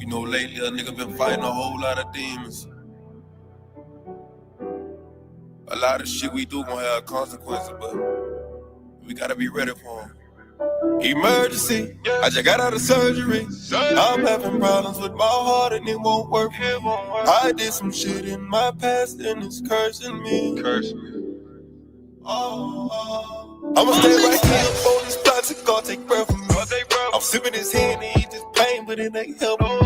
You know, lately a nigga been fighting a whole lot of demons. A lot of shit we do gon' have consequences, but we gotta be ready for them. Emergency, I just got out of surgery. I'm having problems with my heart and it won't work. I did some shit in my past and it's cursing me. I'ma stay right here on this toxic, God take breath from me. I'm sipping his hand and eat this pain, but it ain't helping me.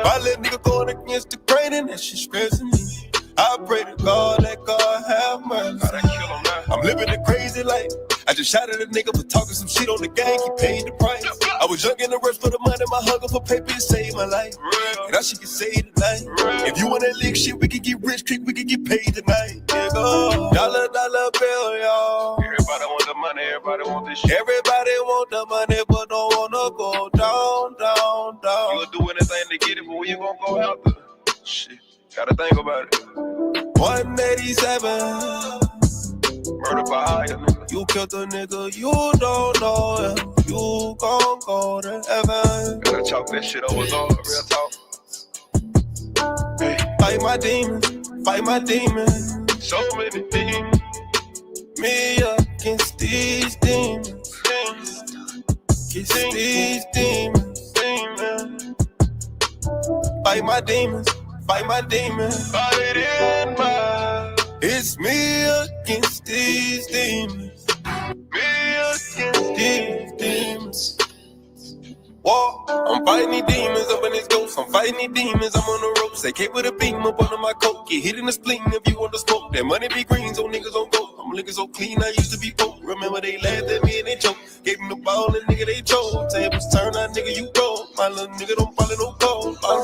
My little nigga going against the grain and that shit stressing me. I pray to God, let God have mercy. I'm living a crazy life. I just shot at a nigga for talking some shit on the gang, he paid the price. I was young in the rush for the money, my hunger for paper, it saved my life. And I should get saved tonight. If you want that lick shit, we can get rich quick, we can get paid tonight. Nigga, dollar bill, y'all. Everybody want the money, everybody want this shit. Everybody want the money, but don't wanna go down. You'll do anything to get it, but where you gonna go after? Shit, gotta think about it. 187. Murder by higher nigga. You killed a nigga, you don't know if you gon' go to heaven. Gotta chalk that shit over, God, real talk. Hey. Fight my demons. So many demons. Me against these demons. Against these demons. Fight my demons. Fight it in my. It's me against these demons. Whoa, I'm fighting these demons up in this ghost. I'm fighting these demons, I'm on the ropes. They came with a beam up under my coat. Get hit in the spleen if you want to smoke. That money be green, so niggas don't go. I'm looking so clean, I used to be broke. Remember they laughed at me and they choked. Gave them the ball and nigga they chose. Tables turn, that nigga you go. My little nigga don't follow no code. Follow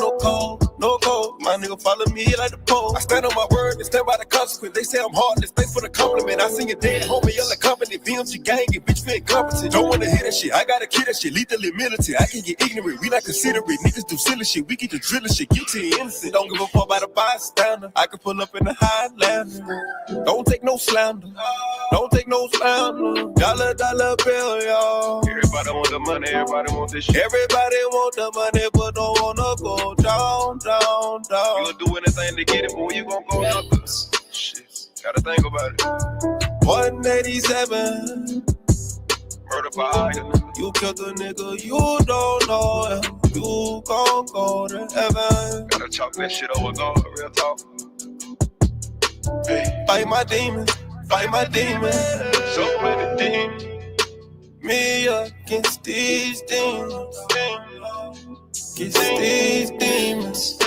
no code. My nigga follow me like the pole. I stand on my word and stand by the consequence. They say I'm heartless, thanks for the compliment. I sing it dead, homie, yelling company. VMG gang, it bitch feel incompetent. Don't wanna hear that shit, I gotta kill that shit. Lethally militant, I can get ignorant. We not considerate, niggas do silly shit. We get the drilling shit, guilty and innocent. Don't give a fuck about a bystander. I can pull up in the Highlander. Don't take no slander. Dollar bill, y'all. Everybody want the money, everybody want this shit. Everybody want the money, but don't wanna go down. You'll do anything to get it, but where you gon' go after? Shit, gotta think about it. 187. Murder by higher. You killed a nigga, you don't know if you gon' go to heaven. Gotta chalk that shit over, God, real talk. Hey. Fight my demons. So many demons. Me against these demons. Against these demons.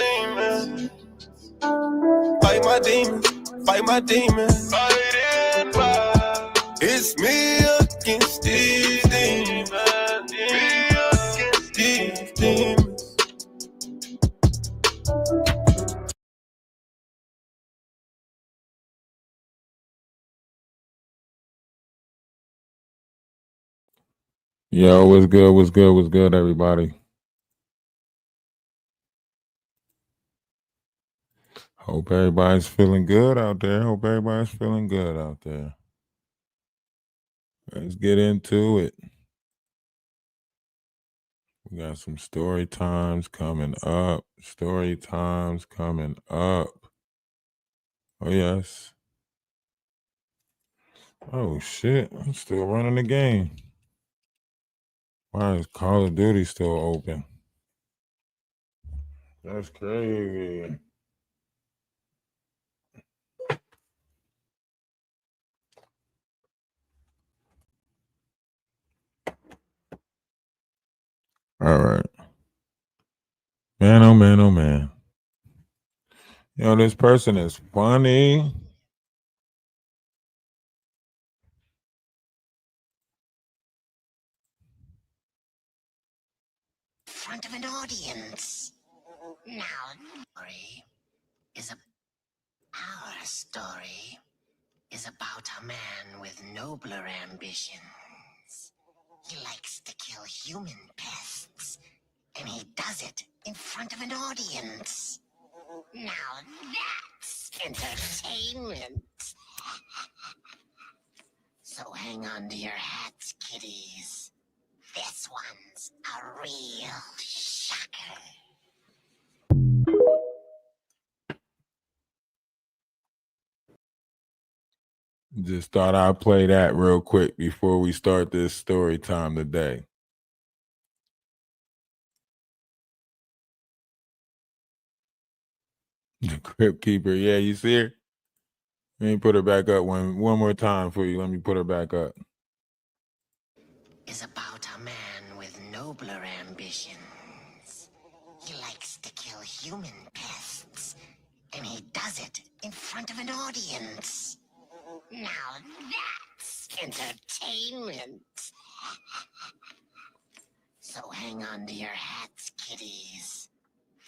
Fight my demons. Fight in my. It's me against these demons. Yo, what's good, everybody? Hope everybody's feeling good out there. Let's get into it. We got some story times coming up. Oh, yes. Oh, shit. I'm still running the game. Why is Call of Duty still open? That's crazy. All right. Man, oh man. Yo, this person is funny. Front of an audience. Now, our story is about a man with nobler ambitions. He likes to kill human pests, and he does it in front of an audience. Now that's entertainment. So hang on to your hats, kiddies. This one's a real shocker. Just thought I'd play that real quick before we start this story time today. The Crypt Keeper. Yeah, you see her? Let me put her back up one more time for you. Let me put her back up. Is about a man with nobler ambitions. He likes to kill human pests, and he does it in front of an audience. Now that's entertainment. So hang on to your hats, kiddies.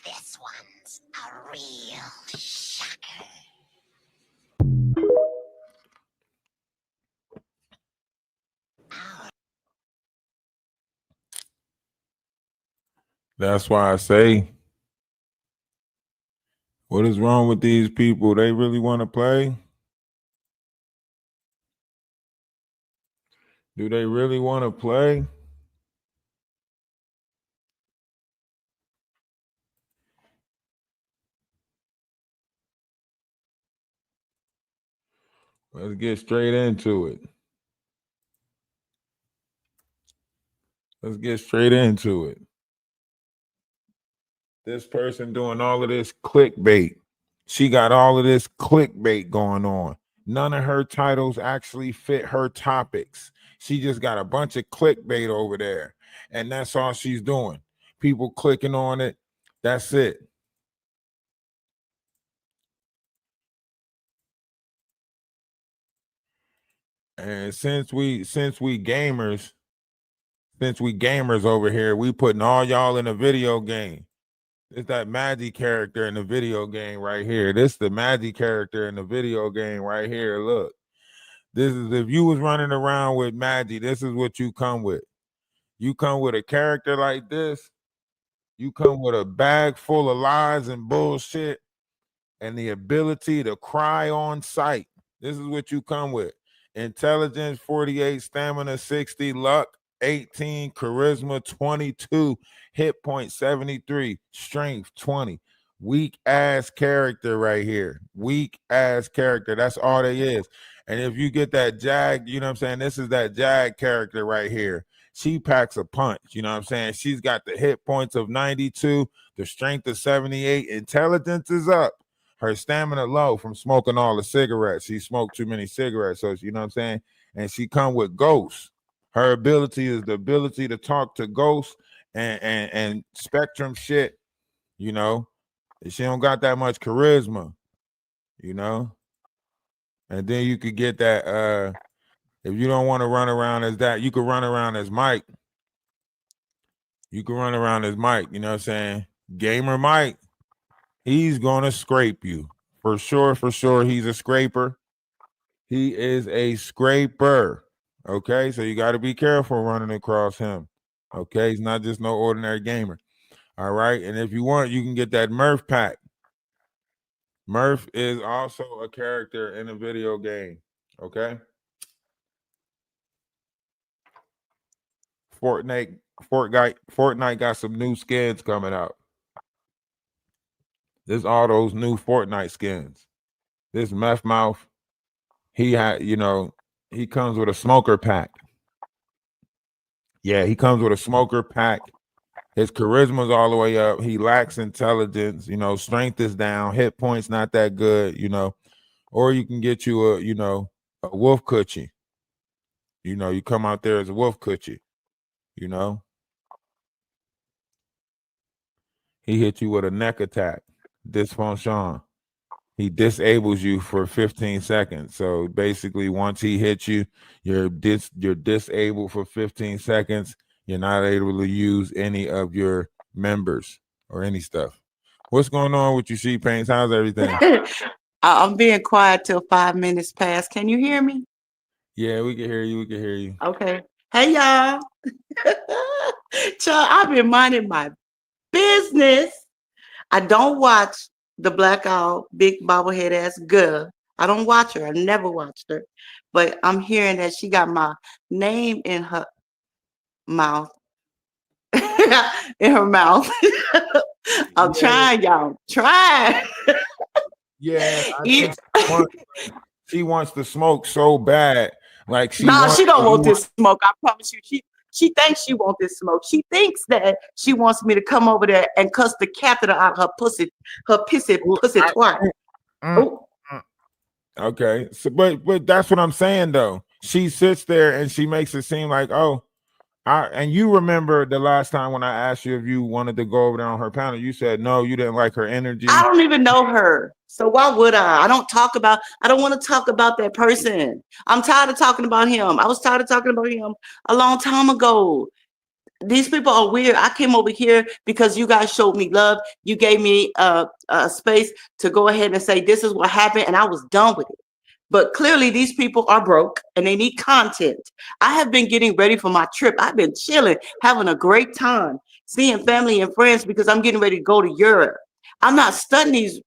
This one's a real shocker. That's why I say, what is wrong with these people? They really want to play? Do they really want to play? Let's get straight into it. Let's get straight into it. This person doing all of this clickbait. She got all of this clickbait going on. None of her titles actually fit her topics. She just got a bunch of clickbait over there. And that's all she's doing. People clicking on it. That's it. And since we gamers over here, we putting all y'all in a video game. It's that Magic character in the video game right here. This the Magic character in the video game right here. Look, this is if you was running around with Magic, this is what you come with. You come with a character like this. You come with a bag full of lies and bullshit and the ability to cry on sight. This is what you come with. Intelligence 48, stamina 60, luck 18, charisma 22, hit point 73, strength 20. Weak ass character right here. Weak ass character. That's all they is. And if you get that Jag, you know what I'm saying? This is that Jag character right here. She packs a punch. You know what I'm saying? She's got the hit points of 92, the strength of 78. Intelligence is up. Her stamina low from smoking all the cigarettes. She smoked too many cigarettes. So, you know what I'm saying? And she come with ghosts. Her ability is the ability to talk to ghosts and spectrum shit, you know. She don't got that much charisma, you know. And then you could get that if you don't want to run around as that, you could run around as Mike. You can run around as Mike, you know what I'm saying? Gamer Mike, he's gonna scrape you. For sure, he's a scraper. He is a scraper. Okay, so you got to be careful running across him. Okay, he's not just no ordinary gamer. All right, and if you want, you can get that Murph pack. Murph is also a character in a video game. Okay. Fortnite got some new skins coming out. There's all those new Fortnite skins. This Meth Mouth, he had, you know, he comes with a smoker pack. Yeah, he comes with a smoker pack. His charisma's all the way up. He lacks intelligence. You know, strength is down. Hit points not that good. You know, or you can get you a, you know, a wolf coochie. You know, you come out there as a wolf coochie. You know, he hit you with a neck attack, dysfunction. He disables you for 15 seconds. So basically, once he hits you, you're disabled for 15 seconds. You're not able to use any of your members or any stuff. What's going on with you, She Paints? How's everything? I'm being quiet till 5 minutes past. Can you hear me? Yeah, we can hear you. We can hear you. Okay. Hey, y'all. Child, I've been minding my business. I don't watch the blackout big bobblehead ass girl. I don't watch her. I never watched her. But I'm hearing that she got my name in her mouth. In her mouth. I'm trying, y'all. Trying. Yeah. she wants to smoke so bad. Like she No, wants she don't to want do this smoke. I promise you. She thinks she want this smoke. She thinks that she wants me to come over there and cuss the catheter out her pussy, her pissy pussy twat. Mm, Oh, mm. Okay. So but that's what I'm saying though. She sits there and she makes it seem like, oh, and you remember the last time when I asked you if you wanted to go over there on her panel, you said no, you didn't like her I energy. don't even know her. So why would I? I don't want to talk about that person. I'm tired of talking about him. I was tired of talking about him a long time ago. These people are weird. I came over here because you guys showed me love. You gave me a space to go ahead and say this is what happened, and I was done with it. But clearly, these people are broke and they need content. I have been getting ready for my trip. I've been chilling, having a great time, seeing family and friends because I'm getting ready to go to Europe. I'm not studying these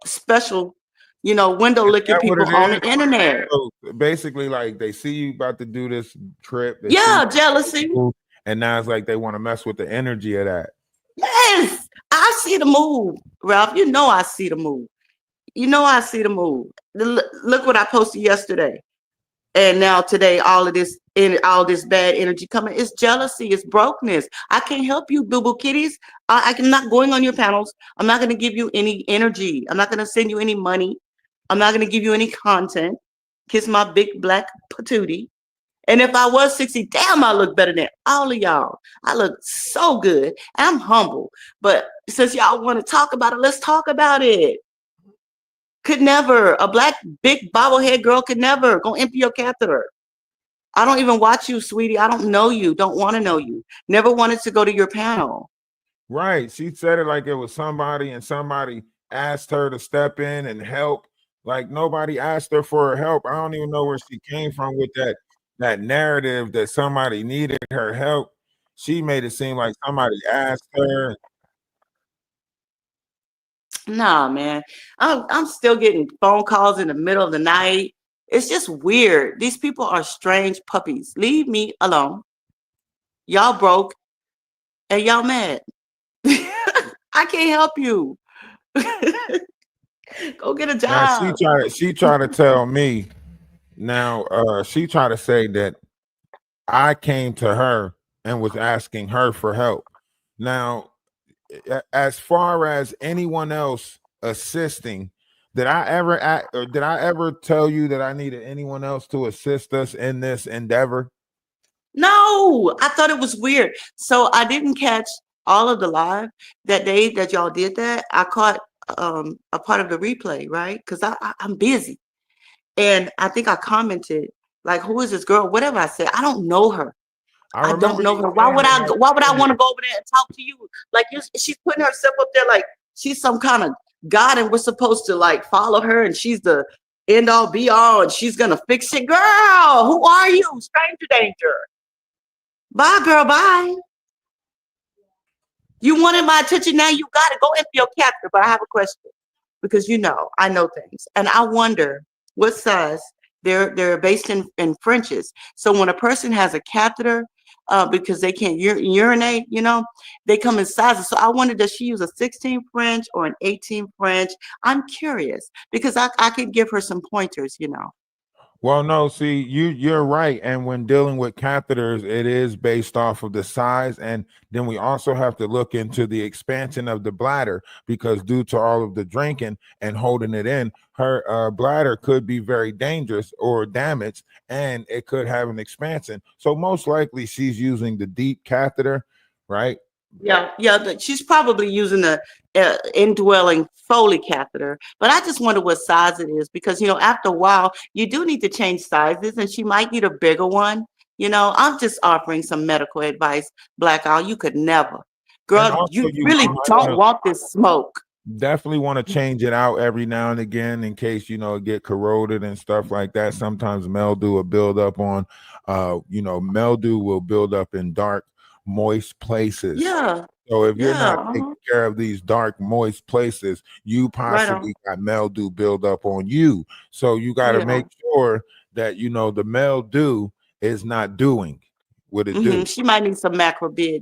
special, window Is licking that what people it on is? the internet. So basically, like they see you about to do this trip, they see Yeah, jealousy. you, and now it's like they want to mess with the energy of that. Yes, I see the move, Ralph. You know I see the move. You know I see the move. Look what I posted yesterday. And now today, all this bad energy coming. It's jealousy, it's brokenness. I can't help you, boo-boo kitties. I'm not going on your panels. I'm not going to give you any energy. I'm not going to send you any money. I'm not going to give you any content. Kiss my big black patootie. And if I was 60, damn, I look better than all of y'all. I look so good. And I'm humble. But since y'all want to talk about it, let's talk about it. Could never. A black big bobblehead girl could never. Go empty your catheter. I don't even watch you, sweetie. I don't know you. Don't want to know you. Never wanted to go to your panel. Right. She said it like it was somebody, and somebody asked her to step in and help. Like nobody asked her for her help. I don't even know where she came from with that narrative that somebody needed her help. She made it seem like somebody asked her. Nah, man. I'm still getting phone calls in the middle of the night. It's just weird. These people are strange puppies. Leave me alone. Y'all broke and y'all mad. I can't help you. Go get a Now job. she tried to tell me now she tried to say that I came to her and was asking her for help. Now, as far as anyone else assisting, did I ever tell you that I needed anyone else to assist us in this endeavor? No, I thought it was weird. So I didn't catch all of the live that day that y'all did that. I caught a part of the replay, right? Because I'm busy. And I think I commented, like, who is this girl? Whatever I said. I don't know her. I I don't remember know you her. Why saying would that. why would I want to go over there and talk to you? Like she's putting herself up there like she's some kind of God and we're supposed to like follow her and she's the end all be all and she's gonna fix it. Girl, who are you? Stranger danger. Bye, girl, bye. You wanted my attention, now you got it. Go empty your catheter. But I have a question because I know things, and I wonder what size they're based in Frenches. So when a person has a catheter, because they can't urinate, they come in sizes. So I wonder, does she use a 16 French or an 18 French? I'm curious because I could give her some pointers. Well, no, see, you're right. And when dealing with catheters, it is based off of the size. And then we also have to look into the expansion of the bladder because due to all of the drinking and holding it in, her bladder could be very dangerous or damaged, and it could have an expansion. So most likely she's using the deep catheter, right? Yeah, she's probably using the indwelling Foley catheter, but I just wonder what size it is because after a while you do need to change sizes, and she might need a bigger one. I'm just offering some medical advice. Black Owl, you could never, And girl. also You you really might want don't to want this smoke. definitely want to change it out every now and again in case it get corroded and stuff like that. Sometimes mildew will build up on mildew will build up in dark moist places. Yeah, So if you're yeah, not taking care of these dark moist places, you right on. possibly got mildew build up on you. So you got to Yeah. make sure that the mildew is not doing what it do. She might need some macrobid,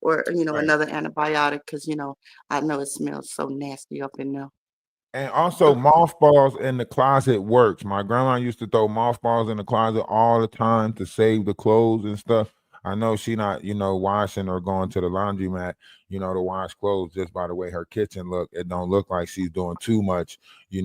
or Right. another antibiotic because I know it smells so nasty up in there. And also mothballs in the closet works. My grandma used to throw mothballs in the closet all the time to save the clothes and stuff. I know she not, washing or going to the laundromat, to wash clothes just by the way her kitchen look. It don't look like she's doing too much, She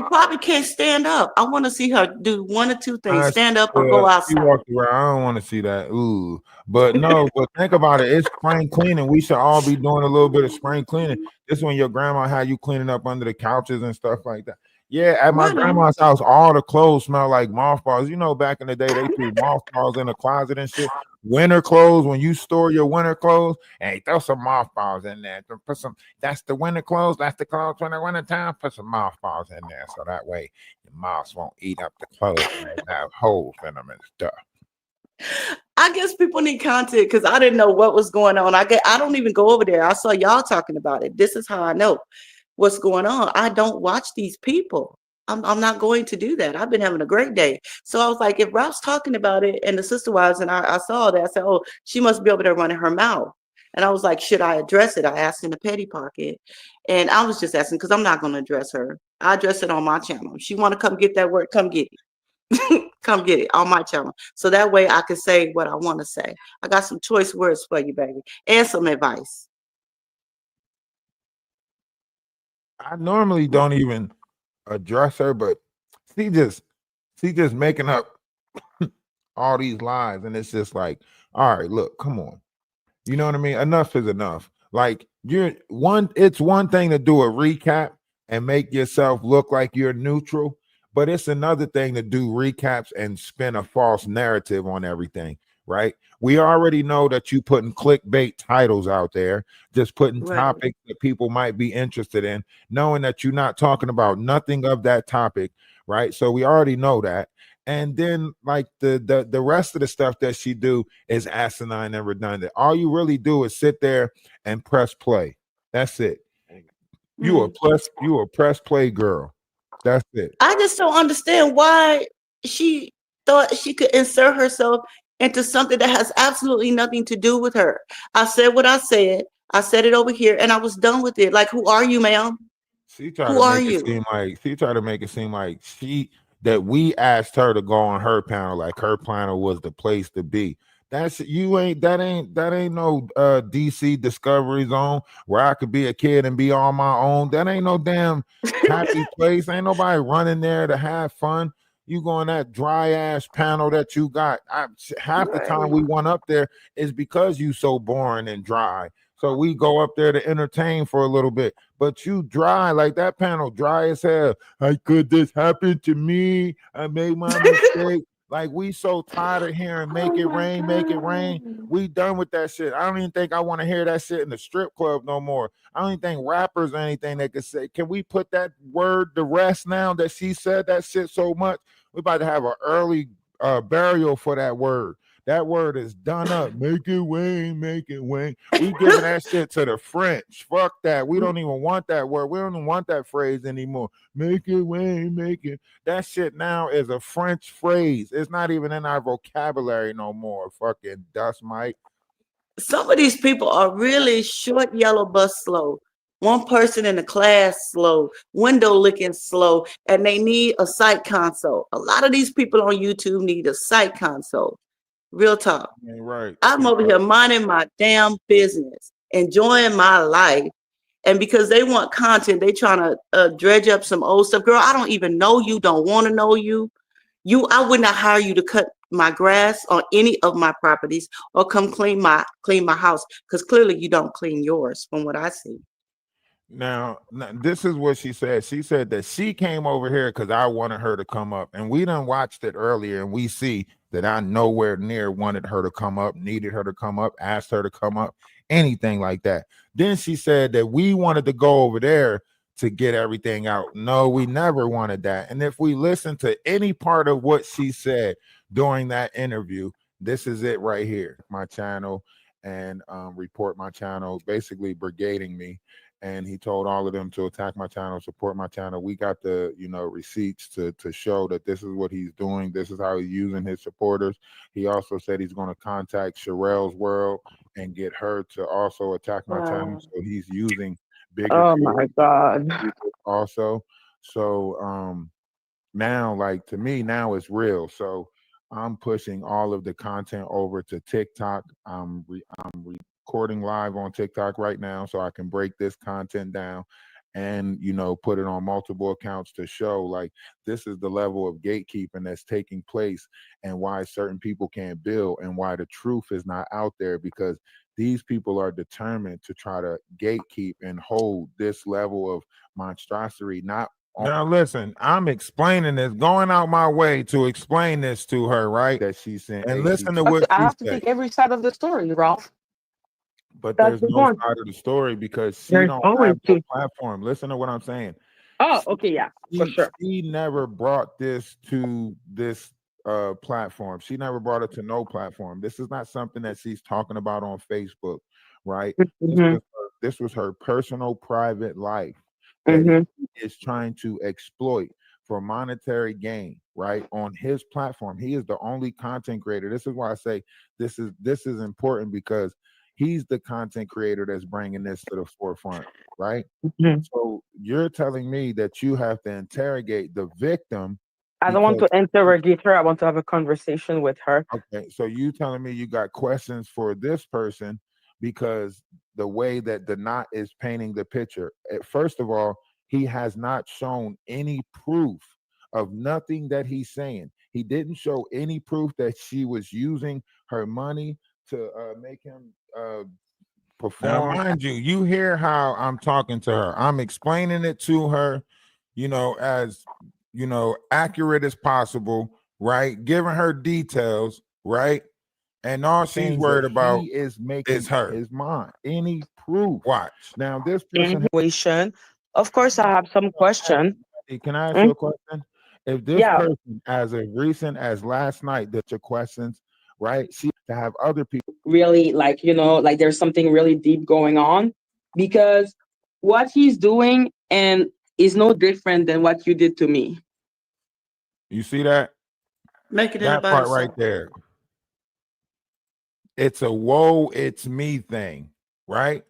probably can't stand up. I want to see her do one or two things: I stand up or go she outside. walked around. I don't want to see that. Ooh, but no. But think about it. It's spring cleaning. We should all be doing a little bit of spring cleaning. This when your grandma had you cleaning up under the couches and stuff like that. Yeah, at my Right on. grandma's house, all the clothes smell like mothballs. Back in the day, they threw mothballs in the closet and shit. Winter clothes, when you store your winter clothes, hey, throw some mothballs in there. Put some. That's the winter clothes. That's the clothes when the winter time. Put some mothballs in there, so that way the moths won't eat up the clothes and have holes in them and stuff. I guess people need content because I didn't know what was going on. I don't even go over there. I saw y'all talking about it. This is how I know what's going on. I don't watch these people. I'm not going to do that. I've been having a great day. So I was like, if Ralph's talking about it and the sister wives, and I saw that, I said, oh, she must be over there running her mouth. And I was like, should I address it? I asked in the petty pocket. And I was just asking because I'm not going to address her. I address it on my channel. If she want to come get that work, come get it. Come get it on my channel. So that way I can say what I want to say. I got some choice words for you, baby, and some advice. I normally don't even address her, but she just making up all these lies, and it's just like, all right, look, come on, you know what I mean? Enough is enough. Like it's one thing to do a recap and make yourself look like you're neutral, but it's another thing to do recaps and spin a false narrative on everything. Right? We already know that you putting clickbait titles out there, just putting Right. topics that people might be interested in, knowing that you're not talking about nothing of that topic, right? So we already know that. And then like the rest of the stuff that she do is asinine and redundant. All you really do is sit there and press play. That's it. You a press play girl. That's it. I just don't understand why she thought she could insert herself into something that has absolutely nothing to do with her. I said what I said. I said it over here and I was done with it. Like, who are you, ma'am? She tried Who to are make it you? seem like that we asked her to go on her panel, like her panel was the place to be. That ain't no DC Discovery Zone where I could be a kid and be on my own. That ain't no damn happy place. Ain't nobody running there to have fun. You go on that dry ass panel that you got. Half the time we went up there is because you so boring and dry. So we go up there to entertain for a little bit. But you dry, like that panel, dry as hell. Like, could this happen to me? I made my mistake. Like, we so tired of hearing make it rain, make it rain. We done with that shit. I don't even think I want to hear that shit in the strip club no more. I don't even think rappers or anything they could say. Can we put that word to rest now that she said that shit so much? We're about to have an early burial for that word. That word is done up. Make it rain, make it rain. We giving that shit to the French. Fuck that. We don't even want that word. We don't even want that phrase anymore. Make it rain, make it. That shit now is a French phrase. It's not even in our vocabulary no more. Fucking dust mite. Some of these people are really short yellow bus slow. One person in the class slow, window licking slow, and they need a sight console. A lot of these people on YouTube need a sight console. Real talk. Right. I'm over here minding my damn business, enjoying my life. And because they want content, they trying to dredge up some old stuff. Girl, I don't even know you, don't want to know you. I would not hire you to cut my grass on any of my properties or come clean my house, because clearly you don't clean yours from what I see. Now, this is what she said. She said that she came over here because I wanted her to come up. And we done watched it earlier, and we see that I nowhere near wanted her to come up, needed her to come up, asked her to come up, anything like that. Then she said that we wanted to go over there to get everything out. No, we never wanted that. And if we listen to any part of what she said during that interview, this is it right here, my channel. and report my channel, basically brigading me. And he told all of them to attack my channel, support my channel. We got the, receipts to show that this is what he's doing. This is how he's using his supporters. He also said he's going to contact Sherelle's World and get her to also attack my channel. So he's using bigger Oh my God. also. So now, like, to me, now it's real. So I'm pushing all of the content over to TikTok. I'm recording live on TikTok right now so I can break this content down and, put it on multiple accounts to show, like, this is the level of gatekeeping that's taking place and why certain people can't build and why the truth is not out there, because these people are determined to try to gatekeep and hold this level of monstrosity. Now listen, I'm explaining this, going out my way to explain this to her, right? That she's saying, and listen to what I she have to said. take every side of the story, Ralph. But That's there's the no point. side of the story because she There's don't always have no two. platform. Listen to what I'm saying. Oh, okay, yeah, for sure. She never brought this to this platform. She never brought it to no platform. This is not something that she's talking about on Facebook, right? This was her personal private life that he is trying to exploit for monetary gain, right? On his platform. He is the only content creator. This is why I say this is important, because he's the content creator that's bringing this to the forefront, right? So you're telling me that you have to interrogate the victim. I don't want to interrogate her. I want to have a conversation with her. Okay, so you telling me you got questions for this person because the way that the knot is painting the picture. First of all, he has not shown any proof of nothing that he's saying. He didn't show any proof that she was using her money to make him perform. Now, mind you, you hear how I'm talking to her. I'm explaining it to her, as accurate as possible, right? Giving her details, right? And all she's worried about is making her his mind. Any proof? Watch. Now, this person. Of course, I have some question. Can I ask you a question? If this person, as recent as last night, that your questions, right? She to have other people really, like, like there's something really deep going on, because what he's doing and is no different than what you did to me. You see that? Make it that part right there. It's a woe, it's me thing, right?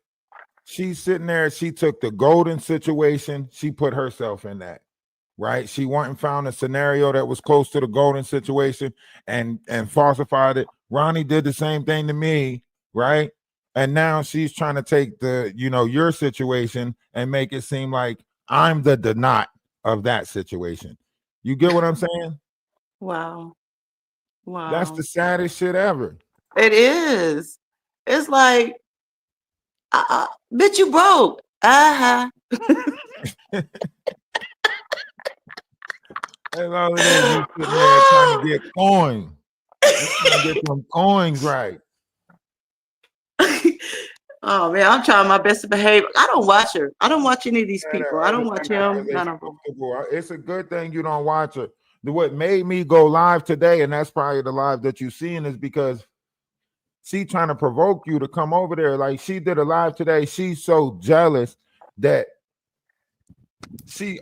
She's sitting there. She took the golden situation. She put herself in that, right? She went and found a scenario that was close to the golden situation and falsified it. Ronnie did the same thing to me, right? And now she's trying to take the, your situation and make it seem like I'm the Donat of that situation. You get what I'm saying? Wow. That's the saddest shit ever. It is. It's like, bitch, you broke. That's all it is. You sitting there trying to get coins. Trying to get some coins right. Oh man, I'm trying my best to behave. I don't watch her. I don't watch any of these people. I don't watch him. None of them. It's a good thing you don't watch her. What made me go live today, and that's probably the live that you're seeing, is because she trying to provoke you to come over there. Like, she did a live today. She's so jealous that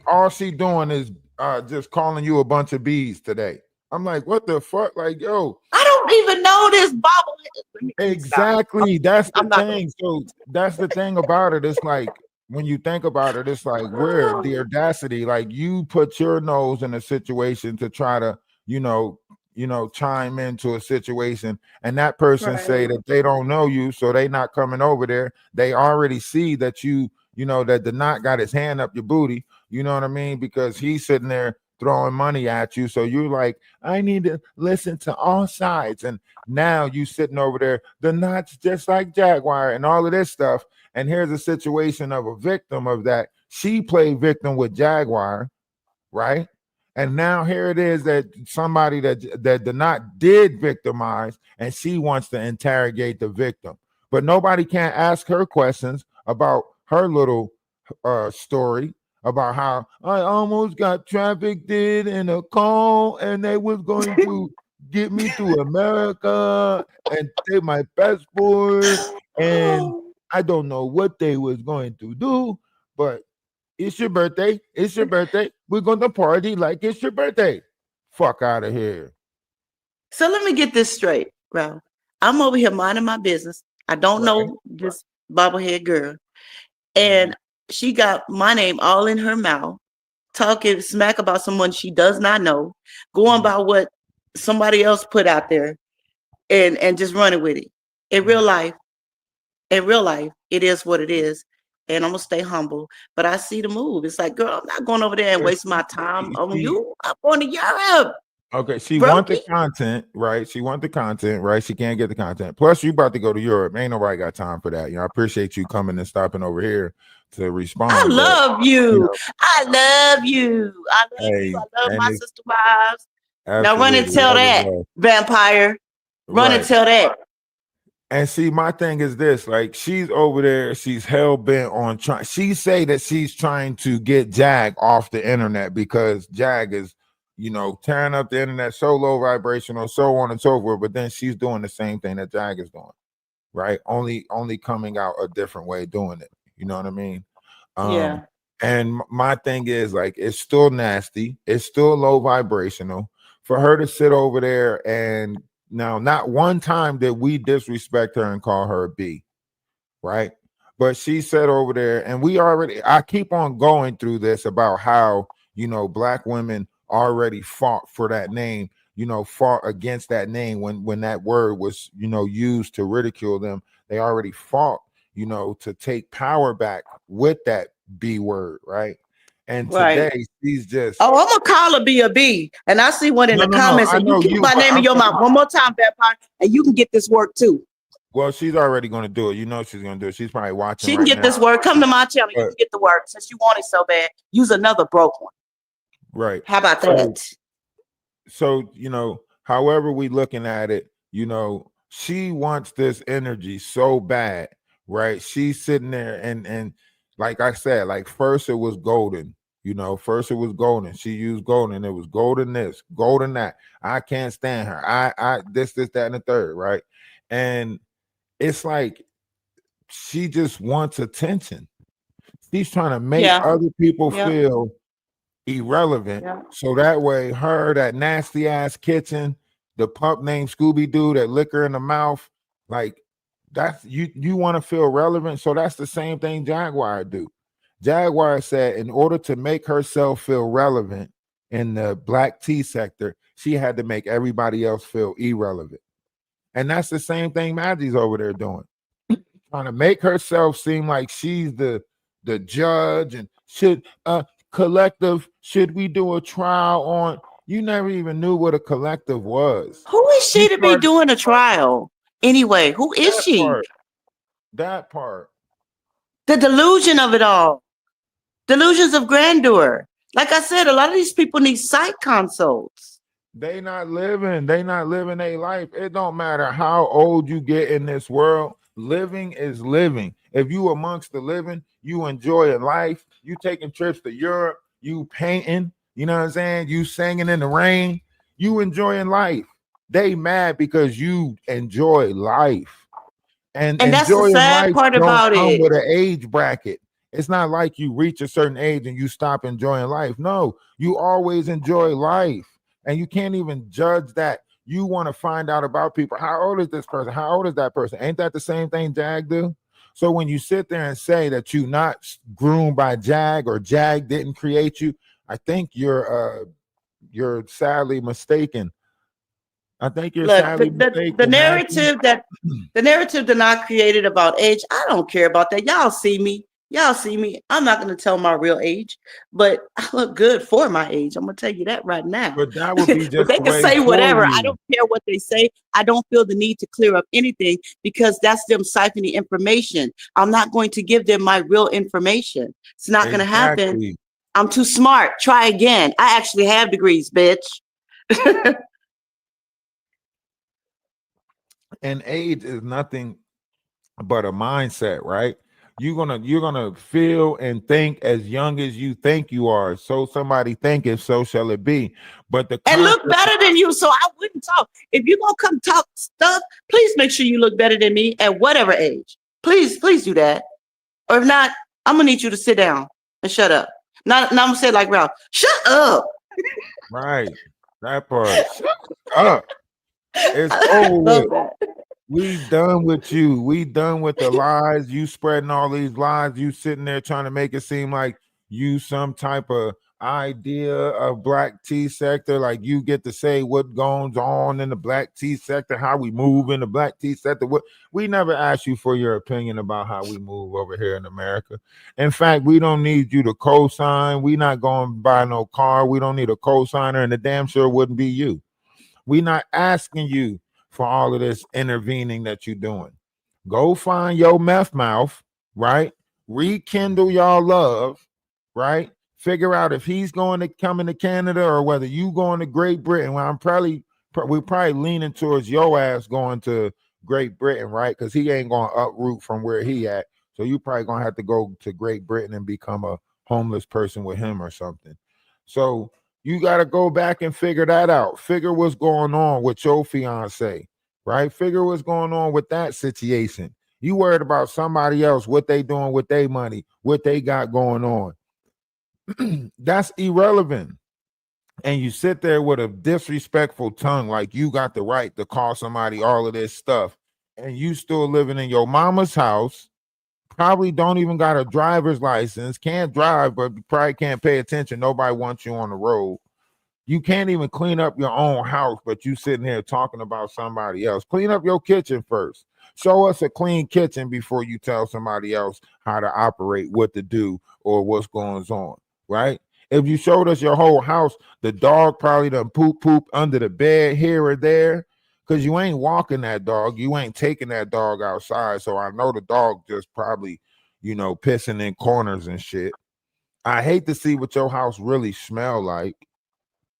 all she doing is just calling you a bunch of bees today. I'm like, what the fuck? Like, yo, I don't even know this bobblehead. Exactly. That's the thing. So that's the thing about it. It's like, when you think about it, it's like, where the audacity, like, you put your nose in a situation to try to, chime into a situation, and that person say that they don't know you, so they not coming over there. They already see that that the knot got his hand up your booty. You know what I mean? Because he's sitting there throwing money at you. So you're like, I need to listen to all sides. And now you sitting over there, the knot's just like Jaguar and all of this stuff. And here's a situation of a victim of that. She played victim with Jaguar, right? And now here it is that somebody that the knot did victimize, and she wants to interrogate the victim. But nobody can ask her questions about her little story, about how I almost got trafficked in a call and they was going to get me to America and take my passport. And I don't know what they was going to do, but it's your birthday. It's your birthday. We're going to party like it's your birthday. Fuck out of here. So let me get this straight, Ralph. I'm over here minding my business. I don't know this bobblehead girl. And she got my name all in her mouth, talking smack about someone she does not know, going by what somebody else put out there and just running with it. In real life, it is what it is. And I'm gonna stay humble, but I see the move. It's like, girl, I'm not going over there and wasting my time on you. I'm going to Europe. Okay, she want the content, right? She want the content, right? She can't get the content. Plus, you about to go to Europe. Ain't nobody got time for that. You know, I appreciate you coming and stopping over here to respond. I love you. I love you. I love you. I love my sister wives. Now run and tell that, vampire. Run and tell that. And see, my thing is this: like, she's over there, she's hell bent on trying. She say that she's trying to get Jag off the internet because Jag is, you know, tearing up the internet, so low vibrational, so on and so forth. But then she's doing the same thing that Jag is doing, right? Only coming out a different way doing it. You know what I mean? Yeah. And my thing is, like, it's still nasty. It's still low vibrational. For her to sit over there and now, not one time did we disrespect her and call her a B, right? But she said over there, and I keep on going through this about how, you know, Black women already fought for that name, you know, fought against that name when that word was, you know, used to ridicule them. They already fought, you know, to take power back with that B word, right? And today she's just, I'm gonna call her B a B, and I see one in the comments. And you keep my name in your mouth one more time, vampire, and you can get this work too. Well, she's already gonna do it. You know she's gonna do it. She's probably watching. She can get this work. Come to my channel. You can get the work. Since you want it so bad, use another broke one. Right. How about that? So, you know, however we looking at it, you know, she wants this energy so bad, right? She's sitting there and like I said, like first it was golden. You know, first it was golden. She used golden. It was golden this, golden that. I can't stand her. I this, that, and the third, right? And it's like she just wants attention. She's trying to make other people feel irrelevant. So that way, that nasty ass kitchen, the pup named Scooby-Doo, that liquor in the mouth, like that's you want to feel relevant. So that's the same thing Jaguar do. Jaguar said in order to make herself feel relevant in the Black tea sector, she had to make everybody else feel irrelevant. And that's the same thing Maggie's over there doing. Trying to make herself seem like she's the judge and should collective, should we do a trial on? You never even knew what a collective was. Who is she to be doing a trial? Anyway, who is she? That part. The delusion of it all. Delusions of grandeur. Like I said, a lot of these people need psych consults. They not living their life. It don't matter how old you get in this world. Living is living. If you amongst the living, you enjoying life. You taking trips to Europe. You painting. You know what I'm saying? You singing in the rain. You enjoying life. They mad because you enjoy life. And that's the sad part about it. With an age bracket. It's not like you reach a certain age and you stop enjoying life. No, you always enjoy life. And you can't even judge that. You want to find out about people. How old is this person? How old is that person? Ain't that the same thing Jag do? So when you sit there and say that you're not groomed by Jag or Jag didn't create you, I think you're sadly mistaken. I think you're sadly mistaken. The narrative that I created about age, I don't care about that. Y'all see me. I'm not going to tell my real age, but I look good for my age. I'm going to tell you that right now. But that would be just they can say whatever. I don't care what they say. I don't feel the need to clear up anything because that's them siphoning information. I'm not going to give them my real information. It's not going to happen. I'm too smart. Try again. I actually have degrees, bitch. And age is nothing but a mindset, right? you're gonna feel and think as young as you think you are. So somebody thinketh, so shall it be. But the And look concept, better than you, so I wouldn't talk. If you're gonna come talk stuff, please make sure you look better than me at whatever age. Please do that. Or if not, I'm gonna need you to sit down and shut up. Not I'm gonna say it like Ralph, shut up. right? That part. Shut up. It's I over love with. that. We done with you. We done with the lies. You spreading all these lies. You sitting there trying to make it seem like you some type of idea of black tea sector. Like you get to say what goes on in the black tea sector, how we move in the black tea sector. What we never asked you for your opinion about how we move over here in America. In fact, we don't need you to co-sign. We not going to buy no car. We don't need a co-signer, and the damn sure wouldn't be you. We not asking you for all of this intervening that you're doing. Go find your meth mouth, right? Rekindle y'all love, right? Figure out if he's going to come into Canada or whether you going to Great Britain. Well, we're probably leaning towards your ass going to Great Britain, right? Because he ain't going to uproot from where he at. So you probably gonna have to go to Great Britain and become a homeless person with him or something. So you got to go back and figure that out. Figure what's going on with your fiance, right? Figure what's going on with that situation. You worried about somebody else, what they doing with their money, what they got going on. That's irrelevant. And you sit there with a disrespectful tongue like you got the right to call somebody all of this stuff, and you still living in your mama's house, probably don't even got a driver's license, can't drive, but probably can't pay attention. Nobody wants you on the road. You can't even clean up your own house, but you sitting here talking about somebody else. Clean up your kitchen first. Show us a clean kitchen before you tell somebody else how to operate, what to do, or what's going on, right? If you showed us your whole house, the dog probably done poop under the bed here or there, because you ain't walking that dog. You ain't taking that dog outside. So I know the dog just probably, pissing in corners and shit. I hate to see what your house really smell like.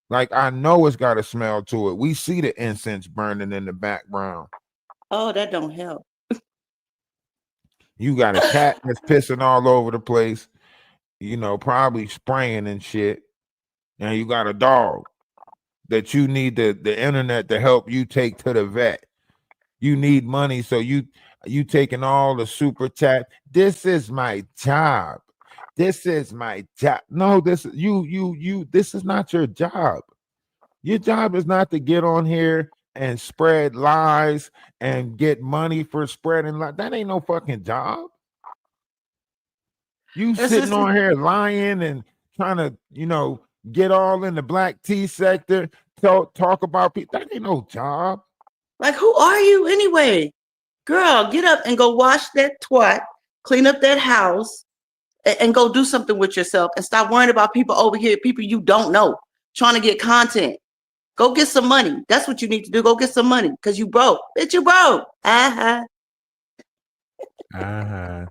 Like, I know it's got a smell to it. We see the incense burning in the background. Oh, that don't help. You got a cat that's pissing all over the place, probably spraying and shit. And you got a dog that you need the internet to help you take to the vet. You need money, so you taking all the super chat. This is my job. This is my job. No, this is not your job. Your job is not to get on here and spread lies and get money for spreading lies. That ain't no fucking job. You sitting on here lying and trying to, get all in the black tea sector, talk about people. That ain't no job. Like, who are you anyway? Girl, get up and go wash that twat, clean up that house, and go do something with yourself and stop worrying about people over here, people you don't know, trying to get content. Go get some money. That's what you need to do. Go get some money because you broke. Bitch, you broke. Uh-huh. Uh-huh.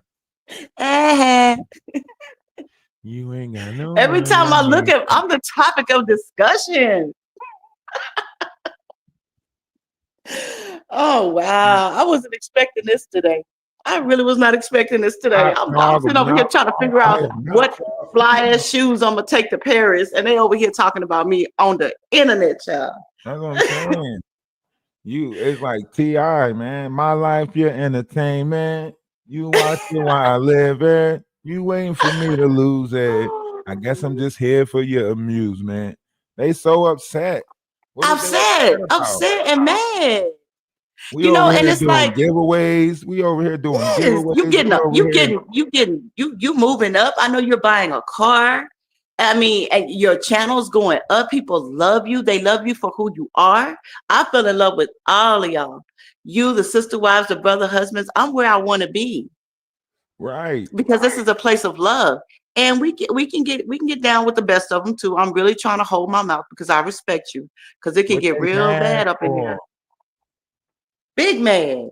Uh-huh. You ain't got no Every time I look money. at, I'm the topic of discussion. Oh, wow. I wasn't expecting this today. I really was not expecting this today. I'm sitting over here trying to figure out what fly-ass shoes I'm going to take to Paris, and they over here talking about me on the internet, child. That's what I'm saying. It's like T.I., man. My life, your entertainment. You watching while I live it. You waiting for me to lose it. I guess I'm just here for your amusement. They so upset. Upset and mad. We over here and it's like giveaways. We over here doing giveaways. You getting up. You moving up. I know you're buying a car. I mean, and your channel's going up. People love you. They love you for who you are. I fell in love with all of y'all. You, the sister wives, the brother husbands. I'm where I want to be. Right. Because this is a place of love. And we can get down with the best of them too. I'm really trying to hold my mouth because I respect you. Because it can get real bad up in here. Big mad.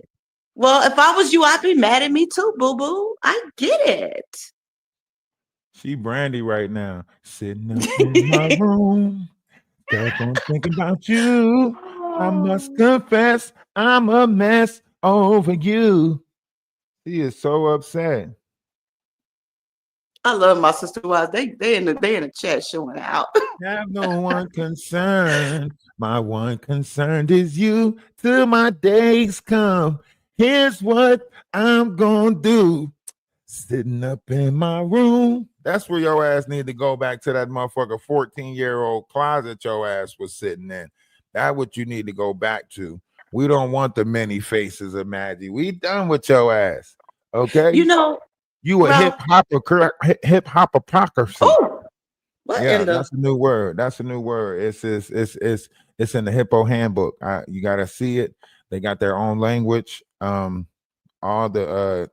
Well, if I was you, I'd be mad at me too, boo-boo. I get it. She Brandy right now. Sitting up in my room. Stuck on thinking about you. I must confess, I'm a mess over you. She is so upset. I love my sister wives. They in the chat showing out. Have no one concerned. My one concern is you till my days come. Here's what I'm gonna do. Sitting up in my room. That's where your ass need to go back to that motherfucker 14-year-old closet your ass was sitting in. That's what you need to go back to. We don't want the many faces of Maggie. We done with your ass. Okay. You know, You a Ralph, hip hop hypocrisy. oh, what Yeah, in the that's a new word. That's a new word. It's in the Hippo handbook. You gotta see it. They got their own language. All the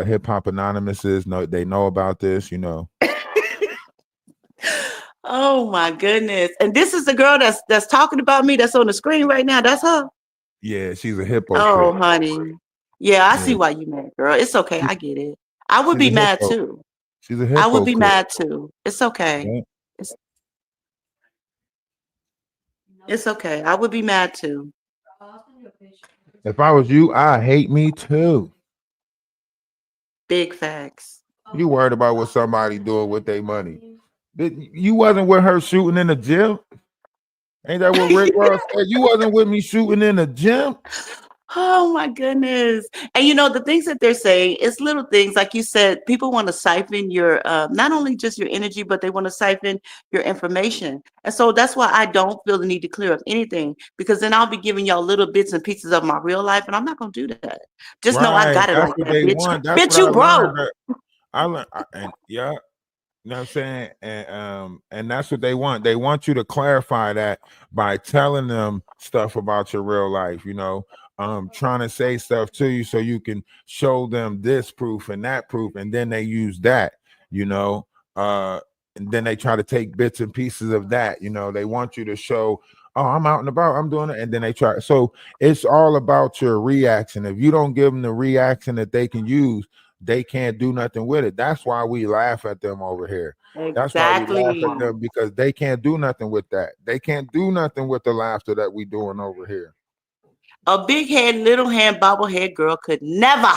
hip hop anonymouses know, they know about this, you know. Oh my goodness. And this is the girl that's talking about me that's on the screen right now. That's her. Yeah, she's a hippo. Oh, honey. Yeah, I see Yeah. why you mad, girl. It's okay. I get it. I would She's be a mad hippo. too. She's a hippo. I would be mad too. It's okay. Yeah. It's okay. I would be mad too. If I was you, I hate me too. Big facts. You worried about what somebody doing with their money. You wasn't with her shooting in the gym. Ain't that what Rick Ross said? You wasn't with me shooting in the gym. Oh my goodness. And you know, the things that they're saying, it's little things. Like you said, people want to siphon your, not only just your energy, but they want to siphon your information. And so that's why I don't feel the need to clear up anything, because then I'll be giving y'all little bits and pieces of my real life. And I'm not going to do that. Just know I Right. got it That's like what that, they bitch. want. That's Bitch, what you I broke. learned. I learned, and yeah, you know what I'm saying? And that's what they want. They want you to clarify that by telling them stuff about your real life, you know, trying to say stuff to you so you can show them this proof and that proof, and then they use that, you know, and then they try to take bits and pieces of that, you know. They want you to show, oh, I'm out and about, I'm doing it, and then they try. So it's all about your reaction. If you don't give them the reaction that they can use, they can't do nothing with it. That's why we laugh at them over here. That's why we laugh at them, because they can't do nothing with that. They can't do nothing with the laughter that we doing over here. A big head, little hand, bobblehead girl could never.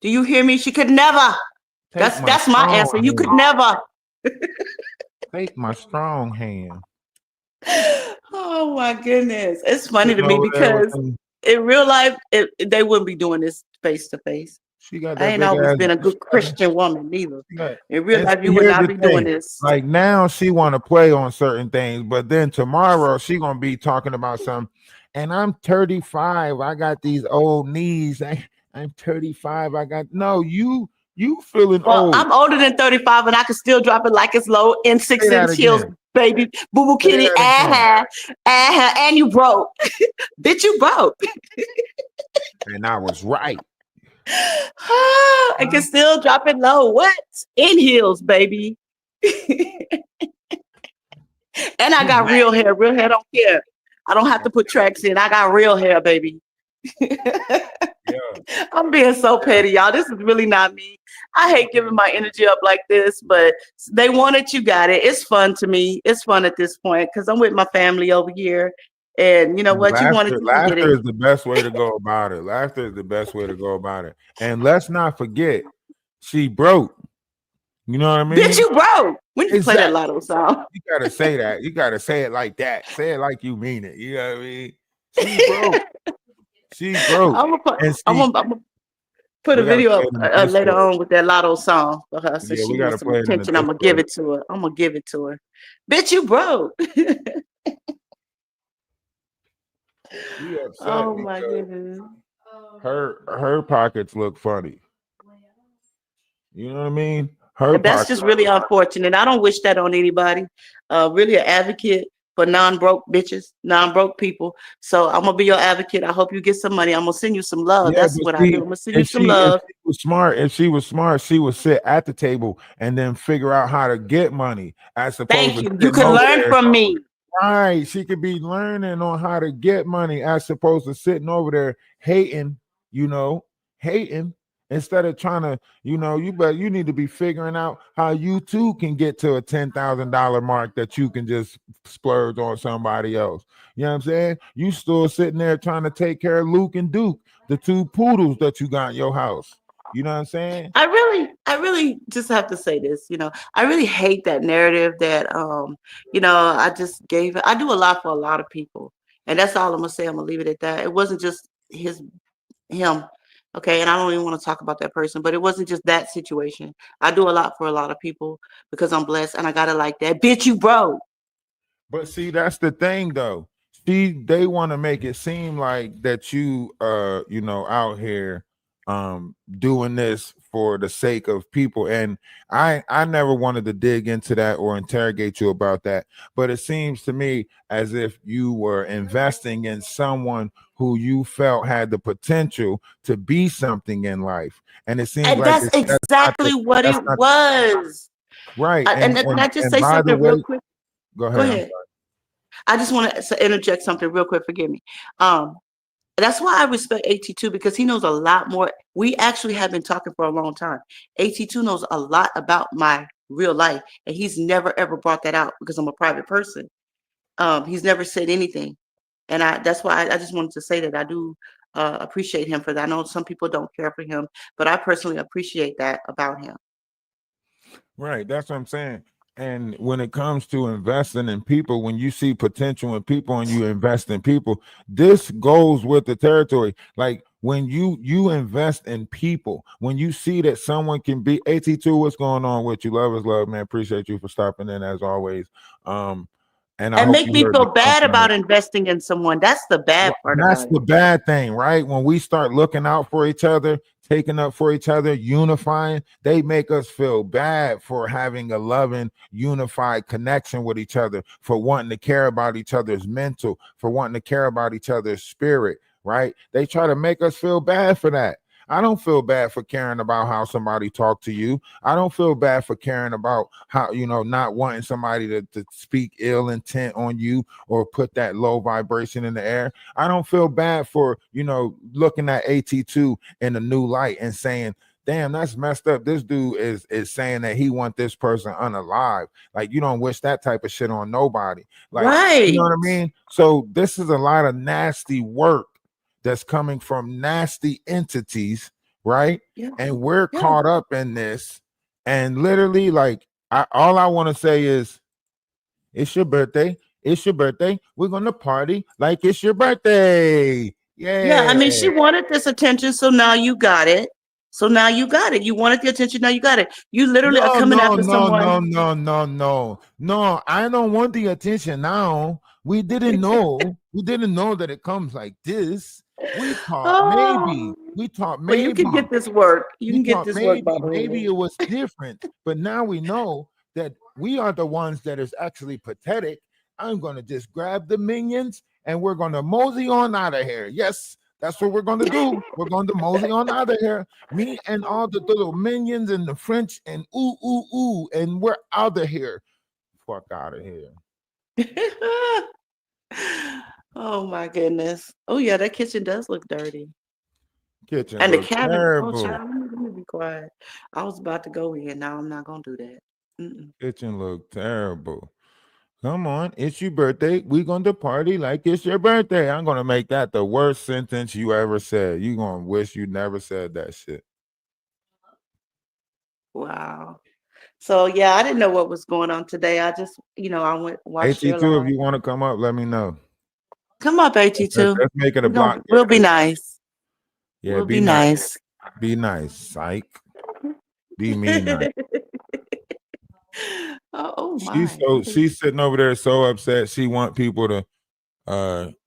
Do you hear me? She could never. That's my strong answer. You could hand. never. Take my strong hand. Oh my goodness. It's funny to Sitting me over there with because them- in real life, they wouldn't be doing this face to face. She got I that ain't big always ass. been a good Christian woman neither. Yeah. In real And life, see, you would here's not the be doing thing. this. Like now, she want to play on certain things, but then tomorrow she gonna be talking about something. And I'm 35. I got these old knees. I'm 35. I got you feeling Well, old. I'm older than 35 and I can still drop it like it's low in 6-inch heels, again. baby. Boo Boo Say Kitty, that and you broke. Bitch, you broke. And I was right. I can still drop it low. What? In heels, baby. And I got real hair. Real hair don't care. I don't have to put tracks in. I got real hair, baby. Yeah. I'm being so petty, y'all. This is really not me. I hate giving my energy up like this, but they want it, you got it. It's fun to me. It's fun at this point because I'm with my family over here. And you know what? You wanted to get Laughter it. is the best way to go about it. Laughter is the best way to go about it. And let's not forget, she broke. You know what I mean? Bitch, you broke. When you play that Exactly. Lotto song. You gotta say that. You gotta say it like that. Say it like you mean it. You know what I mean? She broke. She broke. I'm gonna And put a we gotta video play up it in the later Discord. on with that Lotto song for her. So Yeah, she we gotta wants some play it in the attention. I'm gonna give it to her. I'm gonna give it to her. Bitch, you broke. She upset Oh my because goodness. her pockets look funny. You know what I mean? Her And that's pockets. just really unfortunate. I don't wish that on anybody. Really an advocate for non-broke bitches, non-broke people. So I'm gonna be your advocate. I hope you get some money. I'm gonna send you some love. Yeah, That's but what I see, do. I'm gonna send you if some she love. was she would sit at the table and then figure out how to get money as opposed Thank to you. You sitting can over learn there. from me. Right. She could be learning on how to get money as opposed to sitting over there hating, hating instead of trying to, you need to be figuring out how you too can get to a $10,000 mark that you can just splurge on somebody else. You know what I'm saying? You still sitting there trying to take care of Luke and Duke, the two poodles that you got in your house. You know what I'm saying? I I really just have to say this, I really hate that narrative that I just gave I do a lot for a lot of people. And that's all I'm gonna say. I'm gonna leave it at that. It wasn't just him. Okay, and I don't even want to talk about that person, but it wasn't just that situation. I do a lot for a lot of people because I'm blessed and I got it like that. Bitch, you broke. But see, that's the thing though. See, they want to make it seem like that you out here doing this for the sake of people. And I never wanted to dig into that or interrogate you about that. But it seems to me as if you were investing in someone who you felt had the potential to be something in life. And it seems And like that's exactly what it was. right. And can I just and say by the something way, real quick? go Go ahead. ahead. I just want to interject something real quick. Forgive me. That's why I respect AT2 because he knows a lot more. We actually have been talking for a long time. AT2 knows a lot about my real life, and he's never ever brought that out because I'm a private person. He's never said anything, and that's why I just wanted to say that I do appreciate him for that. I know some people don't care for him, but I personally appreciate that about him. Right, that's what I'm saying. And when it comes to investing in people, when you see potential in people and you invest in people, this goes with the territory. Like when you invest in people, when you see that someone can be AT2, what's going on with you? Love is love, man. Appreciate you for stopping in as always. And I And hope make you me heard the feel bad compliment. about investing in someone. That's the bad part That's about the it. bad thing, right? When we start looking out for each other, taking up for each other, unifying, they make us feel bad for having a loving, unified connection with each other, for wanting to care about each other's mental, for wanting to care about each other's spirit, right? They try to make us feel bad for that. I don't feel bad for caring about how somebody talked to you. I don't feel bad for caring about how, not wanting somebody to speak ill intent on you or put that low vibration in the air. I don't feel bad for, looking at AT2 in a new light and saying, damn, that's messed up. This dude is saying that he want this person unalive. Like, you don't wish that type of shit on nobody. Like, Right. you know what I mean? So this is a lot of nasty work that's coming from nasty entities, right? Yeah. And we're Yeah. caught up in this. And literally, like, all I want to say is, it's your birthday. It's your birthday. We're gonna party like it's your birthday. Yeah, I mean, she Yeah. wanted this attention, so now you got it. So now you got it. You wanted the attention, now you got it. You literally are No, coming no, after no, someone. no, no, no, no. No, I don't want the attention now. We didn't know. We didn't know that it comes like this. We thought maybe. Oh, We thought but you maybe. can get this work. You We can get thought this work, maybe Baba. maybe it was different, but now we know that we are the ones that is actually pathetic. I'm gonna just grab the minions and we're gonna mosey on out of here. Yes, that's what we're gonna do. We're going to mosey on out of here. Me and all the little minions and the French and ooh, and we're out of here. Fuck out of here. Oh my goodness. Oh yeah, that kitchen does look dirty. Kitchen And the looks cabinet. terrible. Oh, child, let me be quiet. I was about to go in. Now I'm not gonna do that. Kitchen look terrible. Come on, it's your birthday. We're going to party like it's your birthday. I'm going to make that the worst sentence you ever said. You're going to wish you never said that shit. Wow. So yeah, I didn't know what was going on today. I just, I went watched your AT2, if live. you want to come up, let me know. Come up, AT2. Let's make it a block. We'll be nice. Yeah, we'll be nice. Be nice, psych. Be mean nice. Oh my. She's sitting over there so upset. She want people to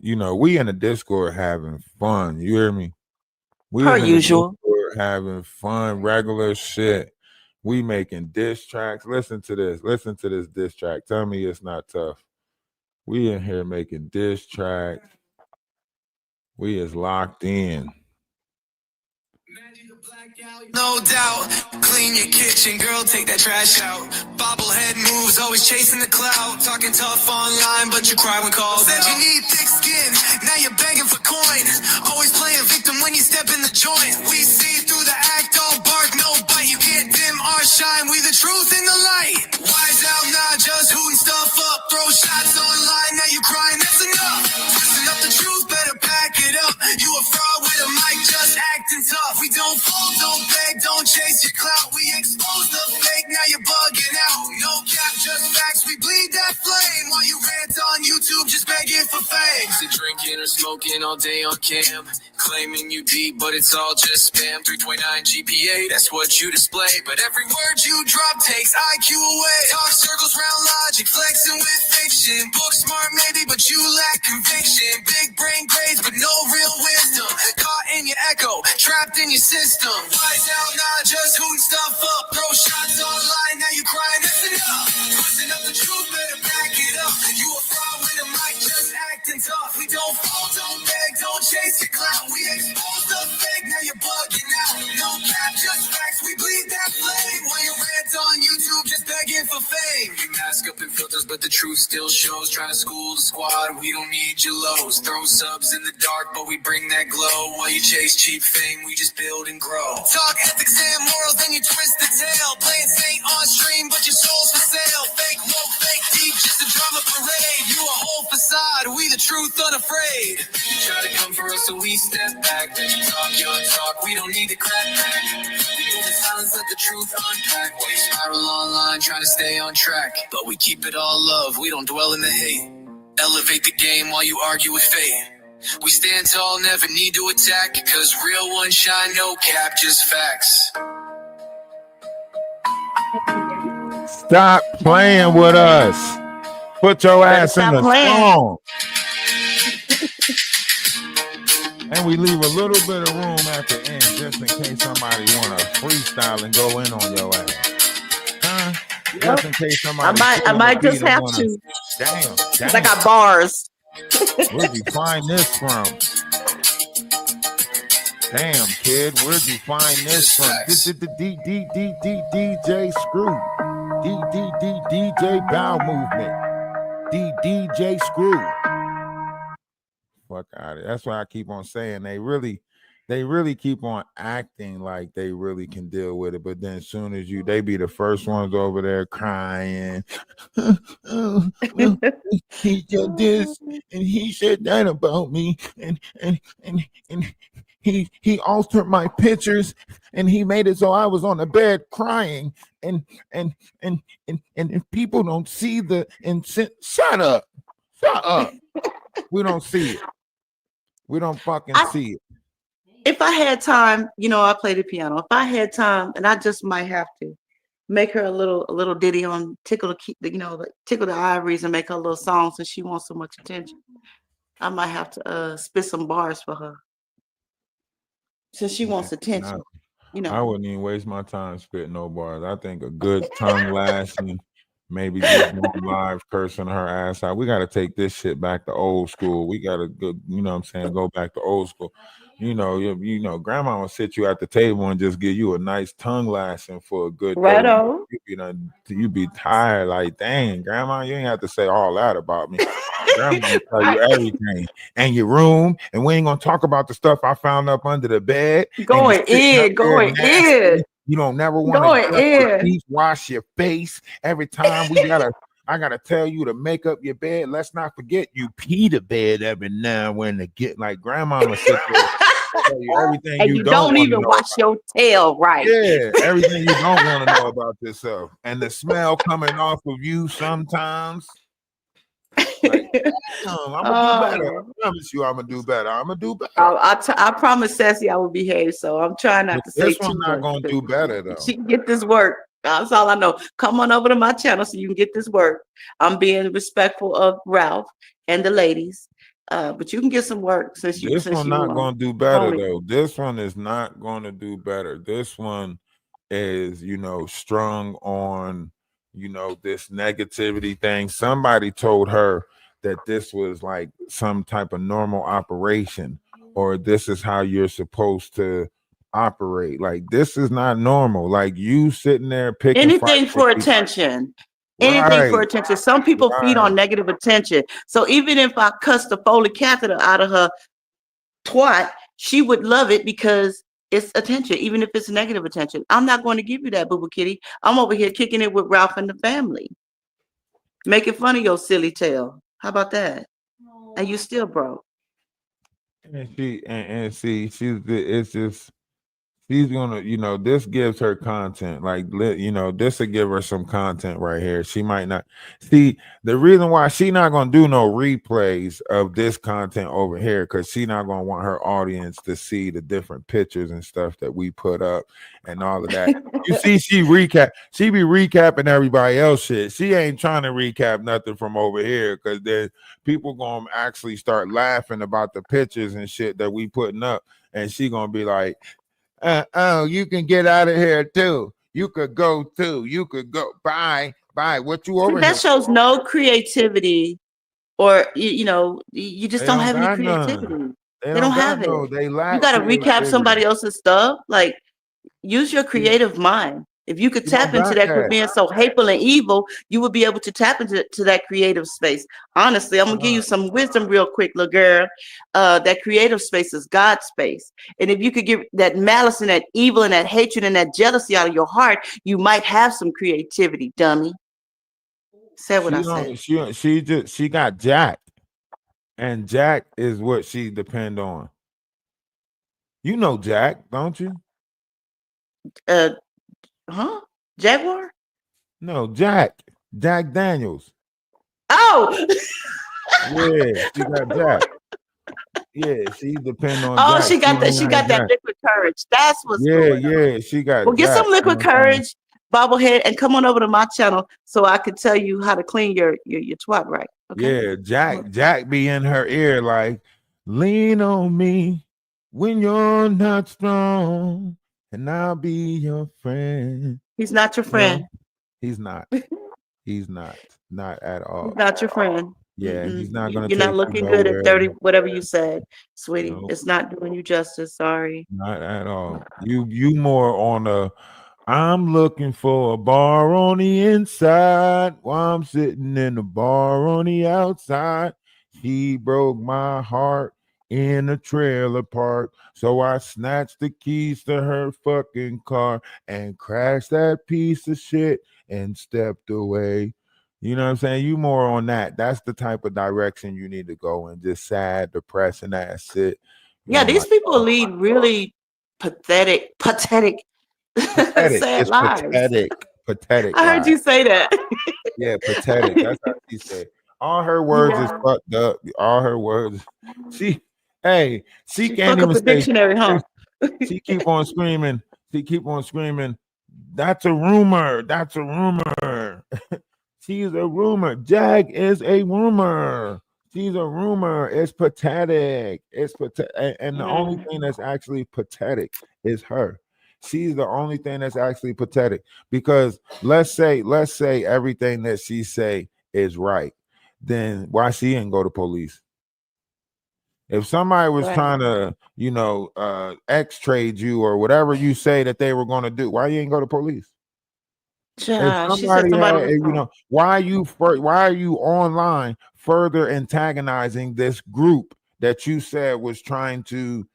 we in the Discord having fun. You hear me? We Per in the usual. Discord having fun, regular shit. We making diss tracks. Listen to this diss track. Tell me it's not tough. We in here making diss tracks. We is locked in. No doubt, clean your kitchen, girl, take that trash out. Bobblehead moves, always chasing the clout. Talking tough online, but you cry when called out. Said you need thick skin, now you're begging for coin. Always playing victim when you step in the joint. We see through the act, all bark, no bite. You can't dim our shine, we the truth in the light. Wise out, not just hooting stuff up. Throw shots online, now you crying, that's enough. Twisting up the truth, better pack it up. You a fraud with a mic, just acting tough. We don't fall, don't beg, don't chase your clout. We drinking or smoking all day on cam. Claiming you deep, but it's all just spam. 3.9 GPA, that's what you display. But every word you drop takes IQ away. Talk circles round logic, flexing with fiction. Book smart maybe, but you lack conviction. Big brain grades, but no real wisdom. Caught in your echo, trapped in your system. Wise out, not just hooting stuff up. Throw shots online, now you crying, listen up. Twisting up the truth, better back it up. You a fraud with a mic, just acting tough. We don't fall, don't beg, don't chase your clout. We expose the fake, now you're bugging out. No cap, just facts, we bleed that flame. While you rant on YouTube, just begging for fame. We mask up in filters, but the truth still shows. Trying to school the squad, we don't need your lows. Throw subs in the dark, but we bring that glow. While you chase cheap fame, we just build and grow. Talk ethics and morals, then you twist the tail. Playing saint on stream, but your soul's for sale. Fake woke, fake deep, just a drama parade. You a whole facade, we the truth unafraid. You try to come for us, so we step back. Then you talk your talk, we don't need to crack back. We do the silence, let the truth unpack. While you spiral online, trying to stay on track. But we keep it all love, we don't dwell in the hate. Elevate the game while you argue with fate. We stand tall, never need to attack. Cause real ones shine, no cap, just facts. Stop playing with us. Put your ass in stop the playing. song. And we leave a little bit of room at the end just in case somebody want to freestyle and go in on your ass. Huh? Just in case somebody. I might just have to. Damn. Cause I got bars. Where'd you find this from? Damn, kid, where'd you find this from? This is the DJ Screw. DJ Bow Movement. DJ Screw. Fuck out of it. That's why I keep on saying they really keep on acting like they really can deal with it, but then as soon as they be the first ones over there crying. He did this and he said that about me, and he altered my pictures and he made it so I was on the bed crying, and if people don't see the shut up. We don't see it. We don't fucking see it. If I had time, I play the piano. If I had time, and I just might have to make her a little ditty on tickle the ivories and make her a little song since she wants so much attention. I might have to spit some bars for her since she wants attention. I wouldn't even waste my time spitting no bars. I think a good tongue lashing, maybe just one live cursing her ass out. We got to take this shit back to old school. We got to go, go back to old school. Grandma will sit you at the table and just give you a nice tongue lashing for a good right day. on. You be tired, like, dang, grandma, you ain't have to say all that about me. Grandma will tell you everything. And your room, and we ain't gonna talk about the stuff I found up under the bed. Going in. You don't never want to wash your face every time I gotta tell you to make up your bed. Let's not forget you pee the bed every now and when to get like grandma sit there. Tell you everything and you don't even wash your tail right. Yeah, everything you don't want to know about yourself, and the smell coming off of you sometimes. Like, I'm gonna do better. I promise you, I'm gonna do better. I promise Sassy I will behave. So I'm trying not to say this one's not gonna do better though. She can get this work. That's all I know. Come on over to my channel so you can get this work. I'm being respectful of Ralph and the ladies. But you can get some work since this one not gonna do better though. This one is not gonna do better. This one is, strung on, this negativity thing. Somebody told her that this was like some type of normal operation, or this is how you're supposed to operate. Like, this is not normal. Like, you sitting there picking anything for attention. Anything for attention. Some people feed on negative attention. So even if I cuss the Foley catheter out of her twat, she would love it because it's attention, even if it's negative attention. I'm not going to give you that, Boo-Boo Kitty. I'm over here kicking it with Ralph and the family. Making fun of your silly tail. How about that? And you still broke. And it's just She's gonna, this gives her content. Like, this will give her some content right here. She might not see the reason why she not gonna do no replays of this content over here, because she not gonna want her audience to see the different pictures and stuff that we put up and all of that. You see, she be recapping everybody else shit. She ain't trying to recap nothing from over here, because then people gonna actually start laughing about the pictures and shit that we putting up, and she gonna be like, oh, you can get out of here too. You could go too. You could go. Bye. What you over That here? shows no creativity, or you just They don't don't have any got none. creativity. They They don't have got no. it. They lack You got to recap creativity. somebody else's stuff. Like, use your creative mind. If you could You tap don't into got that, quit being so hateful and evil, you would be able to tap into that creative space. Honestly, I'm gonna give you some wisdom real quick, little girl. That creative space is God's space. And if you could get that malice and that evil and that hatred and that jealousy out of your heart, you might have some creativity, dummy. Said what I said. She got Jack, and Jack is what she depend on. You know Jack, don't you? Huh? Jaguar? No, Jack Daniels. Oh, Yeah, she got Jack. Yeah, she depend on. oh, Jack. she got that. She ain't got that Jack. liquid courage. That's what's going on. Yeah, she got. Well, get Jack, some liquid you know what I'm saying? courage, bobblehead, and come on over to my channel so I can tell you how to clean your twat right. Okay. Yeah, Jack be in her ear like, lean on me when you're not strong, and I'll be your friend. He's not your friend. He's not. He's not at all. He's not your friend. Yeah, he's not gonna. You're take not you looking good nowhere. at 30, whatever you said, sweetie. Nope. It's not doing you justice. Sorry. Not at all. You more on a. I'm looking for a bar on the inside while I'm sitting in the bar on the outside. He broke my heart in a trailer park, so I snatched the keys to her fucking car and crashed that piece of shit and stepped away. You know what I'm saying? You more on that. That's the type of direction you need to go in. Just sad, depressing ass shit. Yeah, these people lead really pathetic Pathetic. sad It's lives. pathetic. I heard you say that. Yeah, pathetic. That's how she said. All her words is fucked up. All her words. She can't Fuck up even the say. dictionary, huh? She keep on screaming. That's a rumor. That's a rumor. She's a rumor. Jag is a rumor. She's a rumor. It's pathetic. It's pathetic. And the only thing that's actually pathetic is her. She's the only thing that's actually pathetic, because let's say everything that she say is right, then why she ain't go to police? If somebody was trying to, X-trade you or whatever you say that they were going to do, why you ain't go to police? If somebody why are you online further antagonizing this group that you said was trying to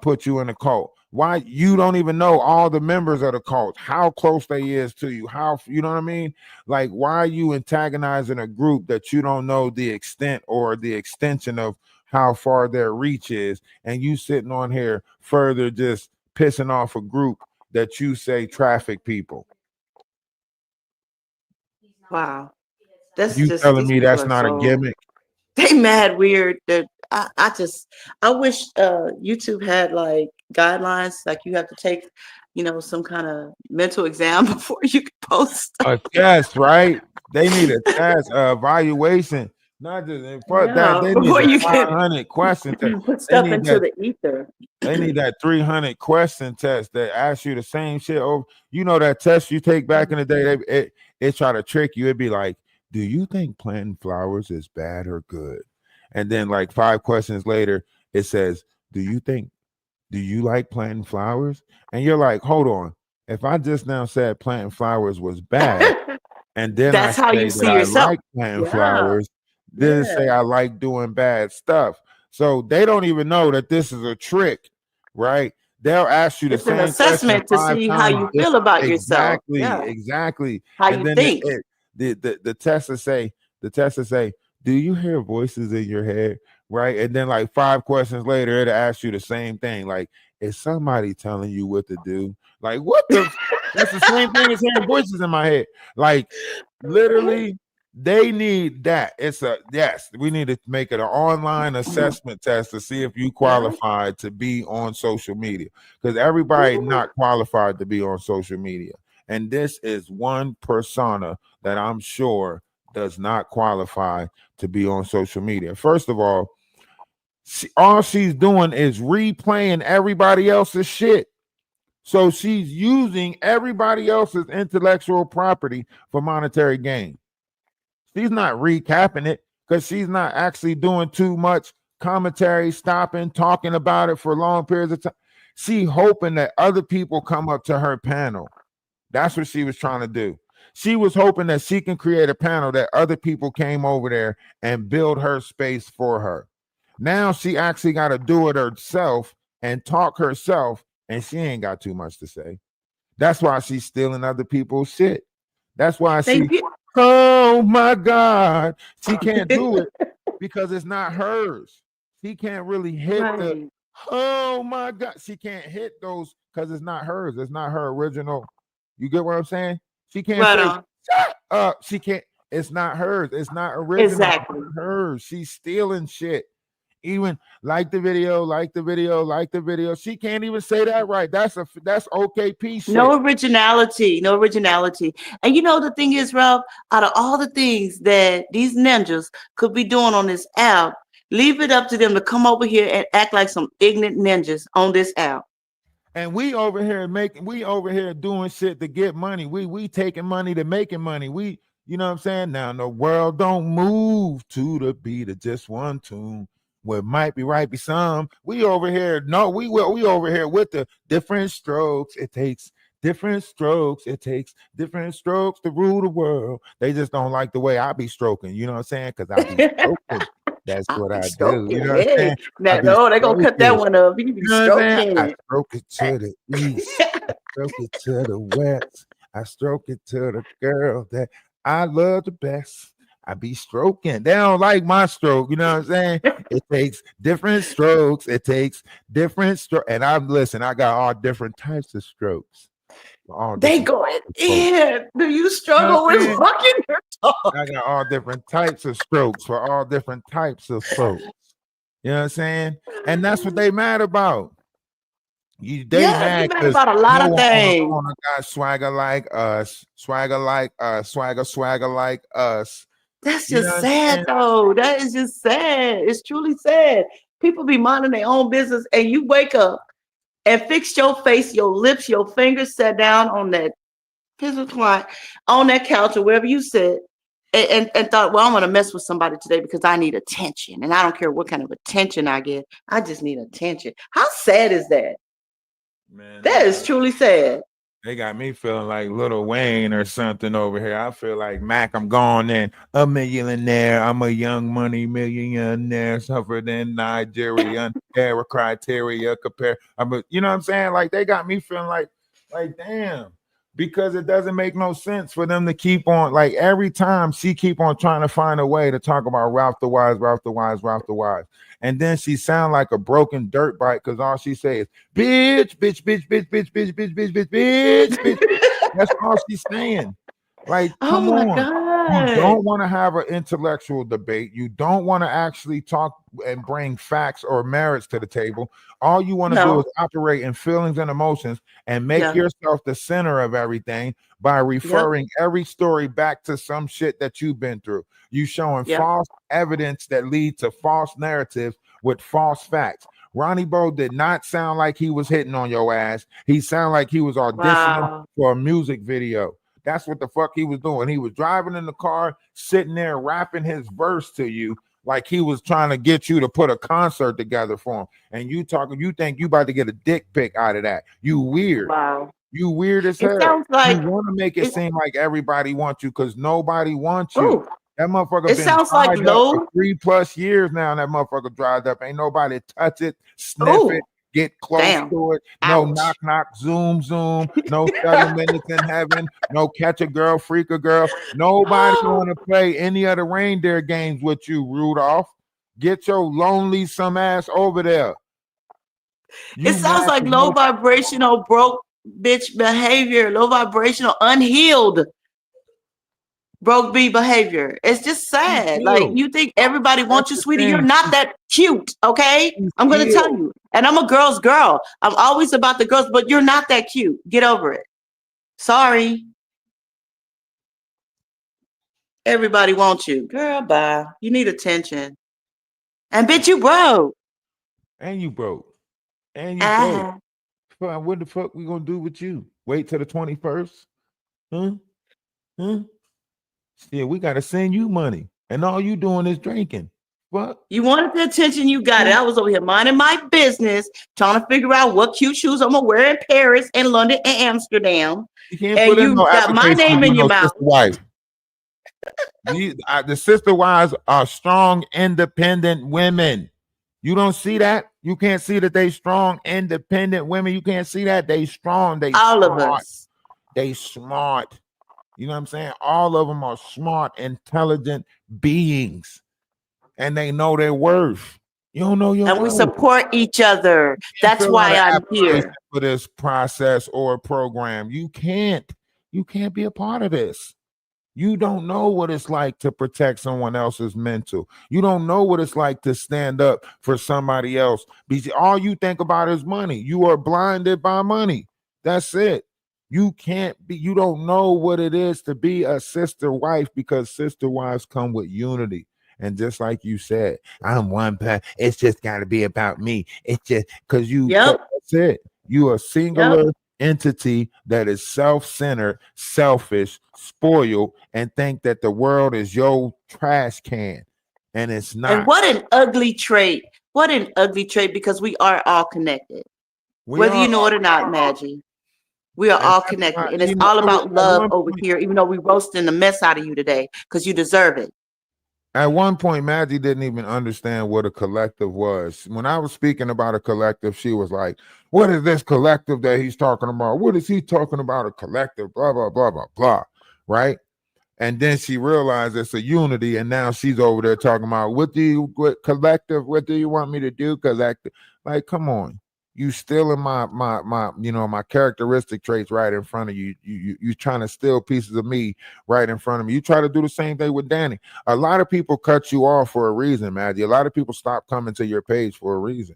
put you in a cult? Why you don't even know all the members of the cult, how close they is to you, how, you know what I mean? Like, why are you antagonizing a group that you don't know the extent or the extension of how far their reach is, and you sitting on here further just pissing off a group that you say traffic people? Wow. That's You just telling me that's are not a gimmick? They mad weird. I wish YouTube had like guidelines, like you have to take, some kind of mental exam before you can post. A test, right? They need a test, evaluation. Not just that. They need a 500 question test. Put stuff into the ether. They need that 300 question test that asks you the same shit over. You know that test you take back in the day. It try to trick you. It'd be like, do you think planting flowers is bad or good? And then like 5 questions later, it says, do you like planting flowers? And you're like, hold on. If I just now said planting flowers was bad, and then that's how you see yourself. I like planting flowers, then say I like doing bad stuff. So they don't even know that this is a trick, right? They'll ask you the same assessment to see how you feel about yourself. Exactly. How you think. The test will say, do you hear voices in your head? Right. And then like 5 questions later, it'll ask you the same thing. Like, is somebody telling you what to do. Like, what the? That's the same thing as hearing voices in my head. Like, literally, they need that. It's a yes. We need to make it an online assessment test to see if you qualified to be on social media, because everybody not qualified to be on social media. And this is one persona that I'm sure does not qualify to be on social media. First of all, all she's doing is replaying everybody else's shit. So she's using everybody else's intellectual property for monetary gain. She's not recapping it because she's not actually doing too much commentary, stopping, talking about it for long periods of time. She hoping that other people come up to her panel. That's what she was trying to do. She was hoping that she can create a panel that other people came over there and build her space for her. Now she actually got to do it herself and talk herself, and she ain't got too much to say. That's why she's stealing other people's shit. That's why oh my God, she can't do it because it's not hers. She can't really hit the, oh my God, she can't hit those because it's not hers. It's not her original. You get what I'm saying? She can't say, shut up. She can't, it's not hers. It's not original. Exactly. It's hers. She's stealing shit. Even like the video. She can't even say that right. That's OKP shit. No originality. And you know the thing is, Ralph, out of all the things that these ninjas could be doing on this app, leave it up to them to come over here and act like some ignorant ninjas on this app. And we over here doing shit to get money. We taking money to making money. You know what I'm saying? Now the world don't move to the beat of just one tune. Well, it might be right be some. We over here, no, we over here with the different strokes. It takes different strokes. It takes different strokes to rule the world. They just don't like the way I be stroking. You know what I'm saying? Because I be stroking. That's what I do. You know what I'm saying? No, they're gonna cut that one up. You be stroking. I stroke it to the east. I stroke it to the west. I stroke it to the girl that I love the best. I be stroking. They don't like my stroke. You know what I'm saying? It takes different strokes. It takes different strokes. And I got all different types of strokes. They go in. Do you struggle with fucking your dog? I got all different types of strokes for all different types of folks. You know what I'm saying? And that's what they mad about. They mad about a lot of things. Got swagger like us. Swagger like us. That's just sad, though. That is just sad. It's truly sad. People be minding their own business, and you wake up and fix your face, your lips, your fingers, sat down on that on that couch or wherever you sit, and thought, well, I'm gonna mess with somebody today because I need attention, and I don't care what kind of attention I get. I just need attention. How sad is that? Man, that is truly sad. They got me feeling like Lil Wayne or something over here. I feel like Mac, I'm gone in a millionaire. I'm a young money millionaire, suffered in Nigeria, era criteria compare. You know what I'm saying? Like they got me feeling like damn, because it doesn't make no sense for them to keep on, like every time she keep on trying to find a way to talk about Ralph the Wise. And then she sound like a broken dirt bike because all she says, bitch. That's all she's saying. Like, come on. God. You don't want to have an intellectual debate. You don't want to actually talk and bring facts or merits to the table. All you want to do is operate in feelings and emotions and make yourself the center of everything by referring every story back to some shit that you've been through. You showing false evidence that lead to false narratives with false facts. Ronnie Bo did not sound like he was hitting on your ass. He sounded like he was auditioning for a music video. That's what the fuck he was doing. He was driving in the car, sitting there rapping his verse to you like he was trying to get you to put a concert together for him. And you think you about to get a dick pic out of that. You weird. Wow. You weird as hell. Sounds like you want to make it seem like everybody wants you because nobody wants you. Ooh. That motherfucker been sounds like for 3+ years now. That motherfucker dried up. Ain't nobody touch it, sniff it, get close to it. No knock, zoom. No 7 minutes in heaven. No catch a girl, freak a girl. Nobody want to play any of the reindeer games with you, Rudolph. Get your lonely some ass over there. It sounds like low vibrational, broke bitch behavior, low vibrational, unhealed, broke B behavior. It's just sad. Like, you think everybody wants you, sweetie. You're not that cute, okay? I'm going to tell you. And I'm a girl's girl. I'm always about the girls, but you're not that cute. Get over it. Sorry. Everybody wants you. Girl, bye. You need attention. And bitch, you broke. And you broke. And you broke. Fuck, what the fuck we gonna do with you? Wait till the 21st? Huh? Yeah, we gotta send you money. And all you doing is drinking. What? You wanted the attention, you got it. I was over here minding my business, trying to figure out what cute shoes I'm gonna wear in Paris and London and Amsterdam. You can't And put in you no got my application name in with your no mouth. sister wife. The sister wives are strong, independent women. You don't see that? You can't see that they strong, independent women. You can't see that they strong. They all smart. of us. They smart. You know what I'm saying? All of them are smart, intelligent beings, and they know their worth. You don't know your and we worth. support each other. That's why I'm here for this process or program. You can't be a part of this. You don't know what it's like to protect someone else's mental. You don't know what it's like to stand up for somebody else. Because all you think about is money. You are blinded by money. That's it. You don't know what it is to be a sister wife, because sister wives come with unity. And just like you said, I'm one person. It's just got to be about me. It's just because that's it. You are singular entity that is self-centered, selfish, spoiled, and think that the world is your trash can. And it's not. And what an ugly trait. What an ugly trait, because we are all connected. Whether you know it or not, Maggie. We are all connected. And it's all about love over here, even though we're roasting the mess out of you today, because you deserve it. At one point, Maggie didn't even understand what a collective was. When I was speaking about a collective, she was like, what is this collective that he's talking about? What is he talking about? A collective, blah, blah, blah, blah, blah. Right? And then she realized it's a unity. And now she's over there talking about, what do you want me to do? Because like, come on. You stealing my characteristic traits right in front of you. You trying to steal pieces of me right in front of me. You try to do the same thing with Danny. A lot of people cut you off for a reason, Maggie. A lot of people stop coming to your page for a reason.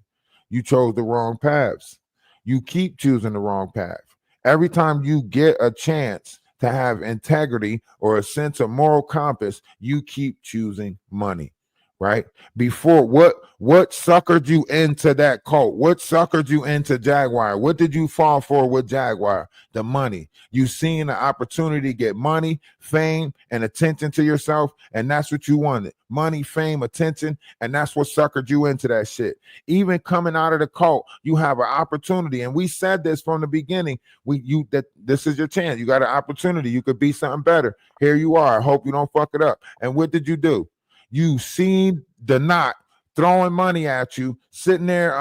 You chose the wrong paths. You keep choosing the wrong path. Every time you get a chance to have integrity or a sense of moral compass, you keep choosing money. Right? Before, what suckered you into that cult? What suckered you into Jaguar? What did you fall for with Jaguar? The money. You seen the opportunity to get money, fame, and attention to yourself, and that's what you wanted. Money, fame, attention, and that's what suckered you into that shit. Even coming out of the cult, you have an opportunity, and we said this from the beginning. That this is your chance. You got an opportunity. You could be something better. Here you are. I hope you don't fuck it up. And what did you do? You seen the knot throwing money at you, sitting there,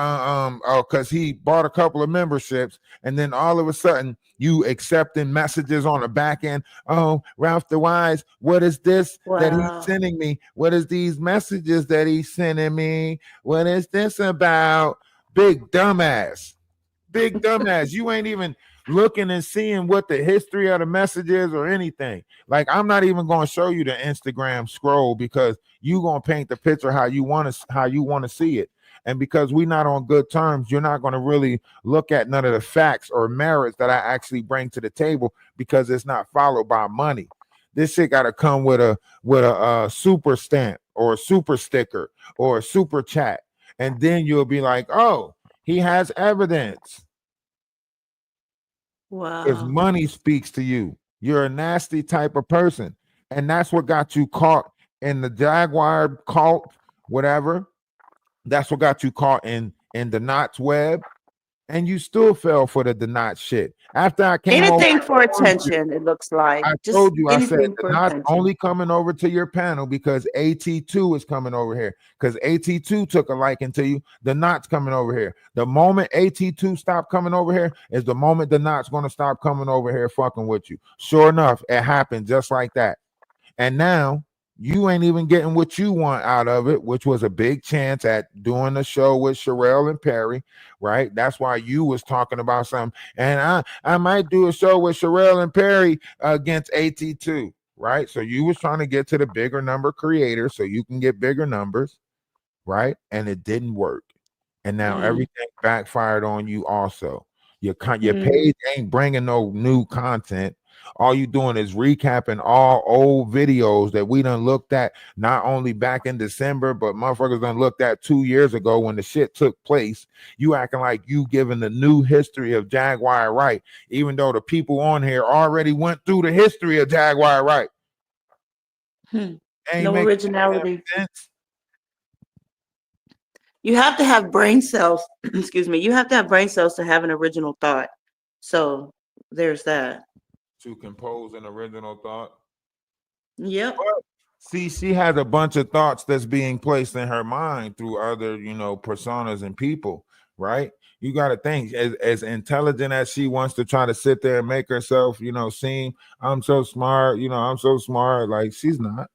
because he bought a couple of memberships, and then all of a sudden you accepting messages on the back end. Oh, Ralph the Wise, what is this that he's sending me? What is these messages that he's sending me? What is this about? Big dumbass. You ain't even looking and seeing what the history of the message is or anything. Like, I'm not even going to show you the Instagram scroll, because you're going to paint the picture how you want to see it. And because we're not on good terms, you're not going to really look at none of the facts or merits that I actually bring to the table, because it's not followed by money. This shit got to come with a super stamp or a super sticker or a super chat. And then you'll be like, oh, he has evidence. Wow. Because money speaks to you. You're a nasty type of person. And that's what got you caught in the Jaguar cult, whatever. That's what got you caught in the knots web. And you still fell for the knot shit. After I came anything for attention, it looks like. I told you, I said the knot's only coming over to your panel because AT2 is coming over here. Because AT2 took a liking to you. The knot's coming over here. The moment AT2 stopped coming over here is the moment the knot's going to stop coming over here fucking with you. Sure enough, it happened just like that. And now You ain't even getting what you want out of it, which was a big chance at doing the show with Sherelle and Perry, right? That's why you was talking about something. And I might do a show with Sherelle and Perry against AT2, right? So you was trying to get to the bigger number creators so you can get bigger numbers, right? And it didn't work. And now everything backfired on you also. Your page ain't bringing no new content. All you doing is recapping all old videos that we done looked at, not only back in December, but motherfuckers done looked at 2 years ago when the shit took place. You acting like you giving the new history of Jaguar Wright, even though the people on here already went through the history of Jaguar Wright. No making originality. sense. You have to have brain cells. Excuse me. You have to have brain cells to have an original thought. So there's that. To compose an original thought. Yep. See, she has a bunch of thoughts that's being placed in her mind through other, personas and people, right? You got to think, as intelligent as she wants to try to sit there and make herself, seem, I'm so smart, I'm so smart. Like, she's not.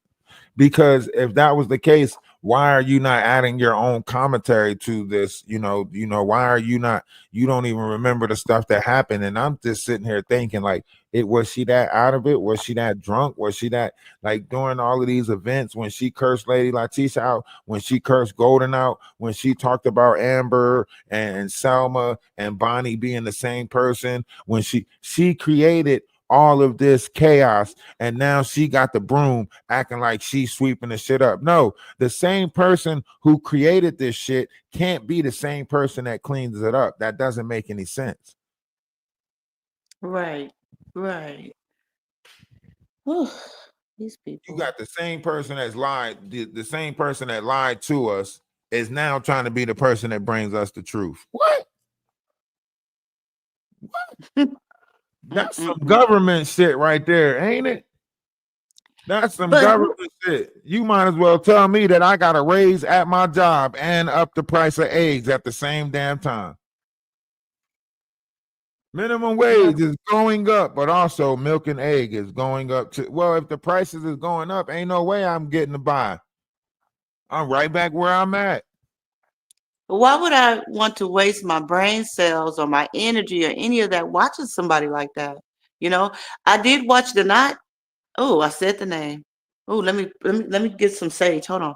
Because if that was the case, why are you not adding your own commentary to this? Why are you not, you don't even remember the stuff that happened. And I'm just sitting here thinking, like, was she that out of it? Was she that drunk? Was she that, like, during all of these events when she cursed Lady Letitia out, when she cursed Golden out, when she talked about Amber and Selma and Bonnie being the same person, when she created all of this chaos, and now she got the broom acting like she's sweeping the shit up. No, the same person who created this shit can't be the same person that cleans it up. That doesn't make any sense. Right. These people. You got the same person that's lied, the same person that lied to us is now trying to be the person that brings us the truth. What? That's some government shit right there, ain't it? That's some government shit. You might as well tell me that I got a raise at my job and up the price of eggs at the same damn time. Minimum wage is going up, but also milk and egg is going up too. Well, if the prices is going up, ain't no way I'm getting to buy. I'm right back where I'm at. Why would I want to waste my brain cells or my energy or any of that watching somebody like that? I did watch the night. Oh, I said the name. Oh, let me get some sage. Hold on.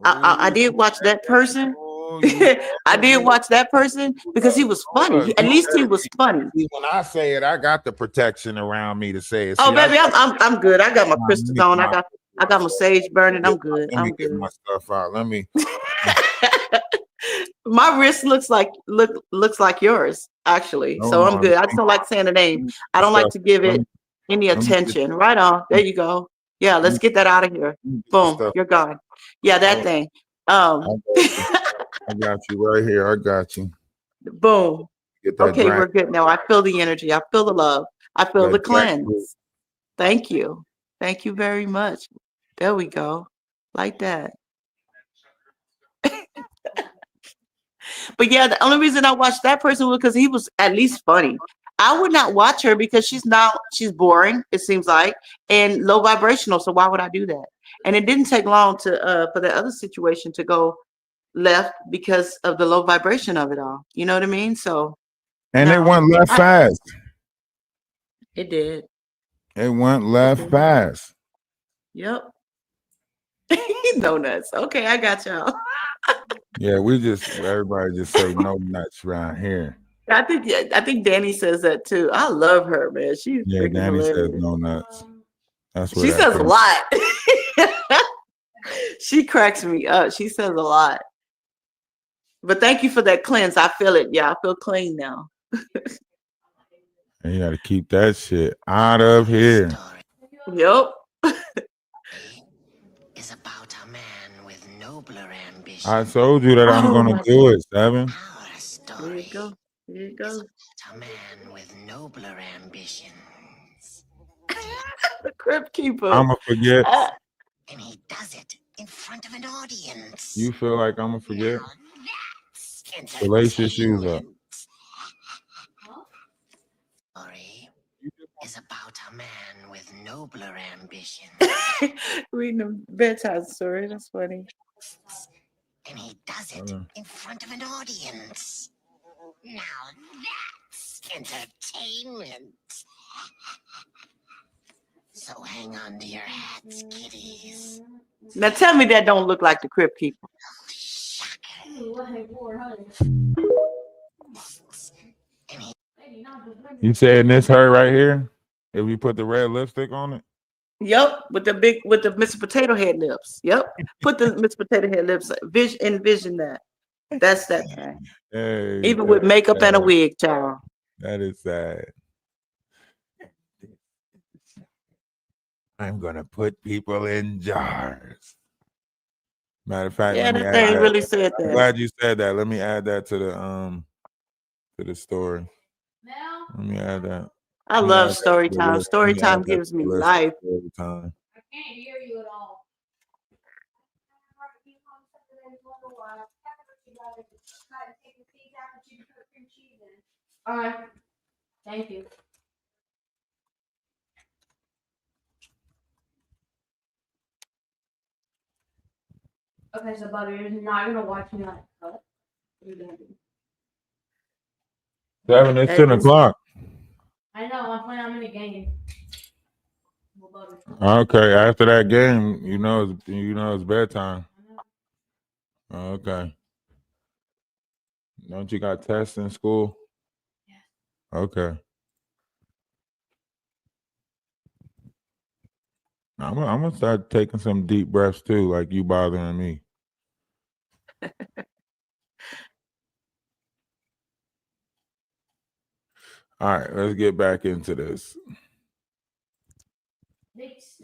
I did watch that person. I did watch that person because he was funny. At least he was funny. When I say it, I got the protection around me to say it. Oh, baby, I'm good. I got my crystals on. I got my sage burning. I'm good. Let me get my stuff out. Let me. My wrist looks like yours, actually. So I'm good. I just don't like saying the name. I don't like to give it any attention. Right on. There you go. Yeah, let's get that out of here. Boom, you're gone. Yeah, that thing. I got you right here. I got you. Boom. Okay, we're good now. I feel the energy. I feel the love. I feel the cleanse. Thank you. Thank you very much. There we go. Like that. But yeah, the only reason I watched that person was because he was at least funny. I would not watch her because she's boring, it seems like, and low vibrational. So why would I do that? And it didn't take long for the other situation to go left because of the low vibration of it all. You know what I mean? So it went left fast. It did. It went left fast. Yep. No nuts. Okay, I got y'all. Yeah, everybody just say no nuts around here. I think Danny says that too. I love her, man. She's Danny hilarious. says no nuts. That's what she says a lot. She cracks me up. She says a lot. But thank you for that cleanse. I feel it. Yeah, I feel clean now. And you got to keep that shit out of here. Yep. Is about a man with nobler ambition. I told you that I'm gonna do it, Seven. Our story. Here you go. Is about a man with nobler ambitions. The Crypt Keeper. I'ma forget. And he does it in front of an audience. You feel like I'ma forget? So lace your shoes up. Story is about a man with nobler ambitions. Reading a bedtime story. That's funny. And he does it in front of an audience. Now that's entertainment. So hang on to your hats, kiddies. Now tell me that don't look like the Crypt Keeper. You saying this her right here? If we put the red lipstick on it? Yep, with the Mr. Potato Head lips. Yep, put the Mr. Potato Head lips. Envision that. That's that thing. Hey, Even with makeup and a wig, child. That is sad. I'm gonna put people in jars. Matter of fact, Yeah, let me that add thing that. really said I'm that. glad you said that. Let me add that to the story. Let me add that. I love story time. Story time gives me life. Story time. I can't hear you at all. All right. Thank you. Okay, so Butter, you're not gonna watch me like cut. What are you gonna do? 7, it's 10 o'clock. I know, I'm in a game. Well, Butter. Okay, after that game, you know it's bedtime. Okay. Don't you got tests in school? Yeah. Okay. I'm gonna start taking some deep breaths too, like you bothering me. All right, let's get back into this.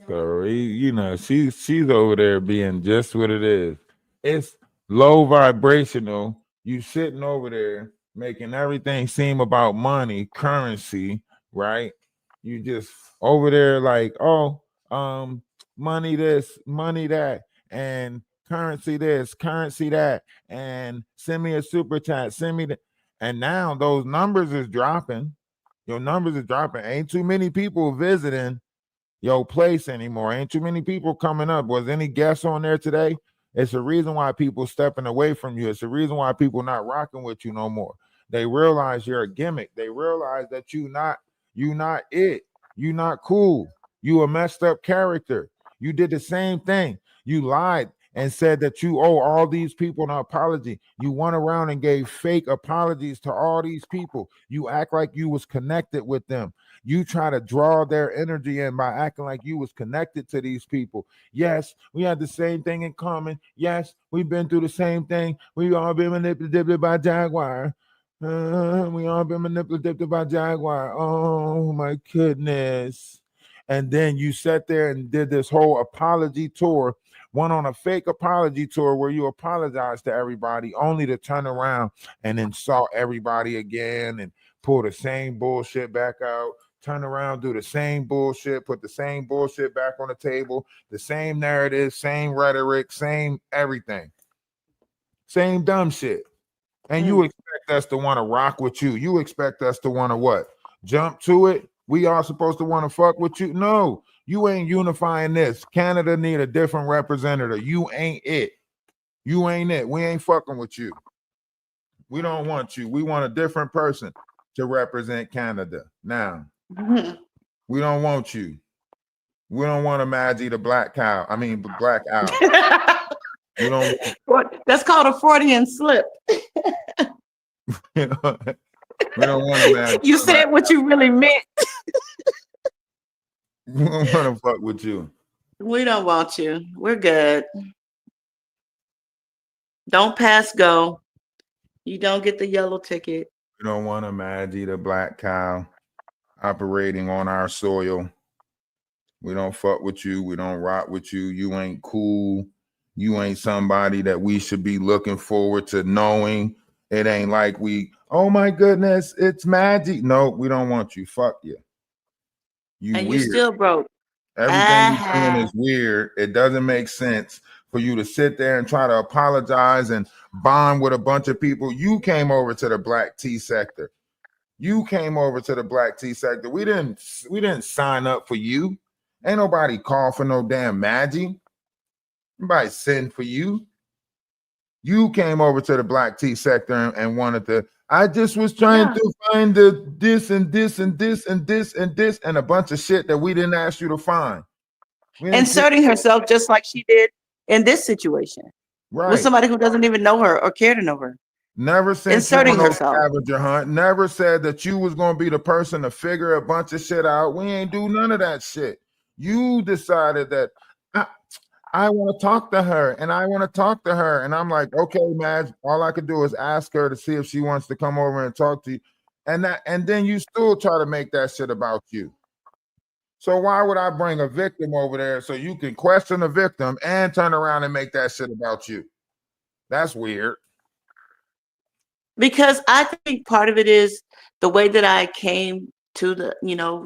So she's over there being just what it is. It's low vibrational. You sitting over there making everything seem about money, currency, right? You just over there like, money this, money that, and currency this, currency that, and send me a super chat, send me the, and now those numbers is dropping. Your numbers is dropping. Ain't too many people visiting your place anymore. Ain't too many people coming up. Was any guests on there today? It's a reason why people stepping away from you. It's the reason why people not rocking with you no more. They realize you're a gimmick. They realize that you not it. You not cool. You a messed up character. You did the same thing. You lied and said that you owe all these people an apology. You went around and gave fake apologies to all these people. You act like you was connected with them. You try to draw their energy in by acting like you was connected to these people. Yes, we had the same thing in common. Yes, we've been through the same thing. We all been manipulated by Jaguar. We all been manipulated by Jaguar. Oh my goodness. And then you sat there and did this whole apology tour, went on a fake apology tour where you apologized to everybody only to turn around and insult everybody again and pull the same bullshit back out, turn around, do the same bullshit, put the same bullshit back on the table, the same narrative, same rhetoric, same everything, same dumb shit. And you expect us to want to rock with you. You expect us to want to what? Jump to it? We are supposed to want to fuck with you? No, you ain't unifying this. Canada need a different representative. You ain't it. You ain't it. We ain't fucking with you. We don't want you. We want a different person to represent Canada. Now, we don't want you. We don't want a Maggie the black cow. I mean, black owl. We don't. That's called a Freudian slip. We don't want a Maggie. You said what you really meant. We don't want to fuck with you. We don't want you. We're good. Don't pass go. You don't get the yellow ticket. We don't want a Maggie the black cow operating on our soil. We don't fuck with you. We don't rock with you. You ain't cool. You ain't somebody that we should be looking forward to knowing. It ain't like oh my goodness, it's Maggie. No, we don't want you. Fuck you. You and weird. You still broke. Everything you're doing is weird. It doesn't make sense for you to sit there and try to apologize and bond with a bunch of people. You came over to the black tea sector. You came over to the Black Tea sector. We didn't sign up for you. Ain't nobody call for no damn Maggie. Nobody send for you. You came over to the Black Tea sector and wanted to. I just was trying to find the this and this and this and this and this and a bunch of shit that we didn't ask you to find. Inserting herself just like she did in this situation. Right. With somebody who doesn't even know her or care to know her. Never sent Inserting you on no herself. scavenger hunt. Never said that you was going to be the person to figure a bunch of shit out. We ain't do none of that shit. You decided that I want to talk to her and I want to talk to her. And I'm like, okay, Madge, all I could do is ask her to see if she wants to come over and talk to you. And then you still try to make that shit about you. So why would I bring a victim over there so you can question the victim and turn around and make that shit about you? That's weird. Because I think part of it is the way that I came to the,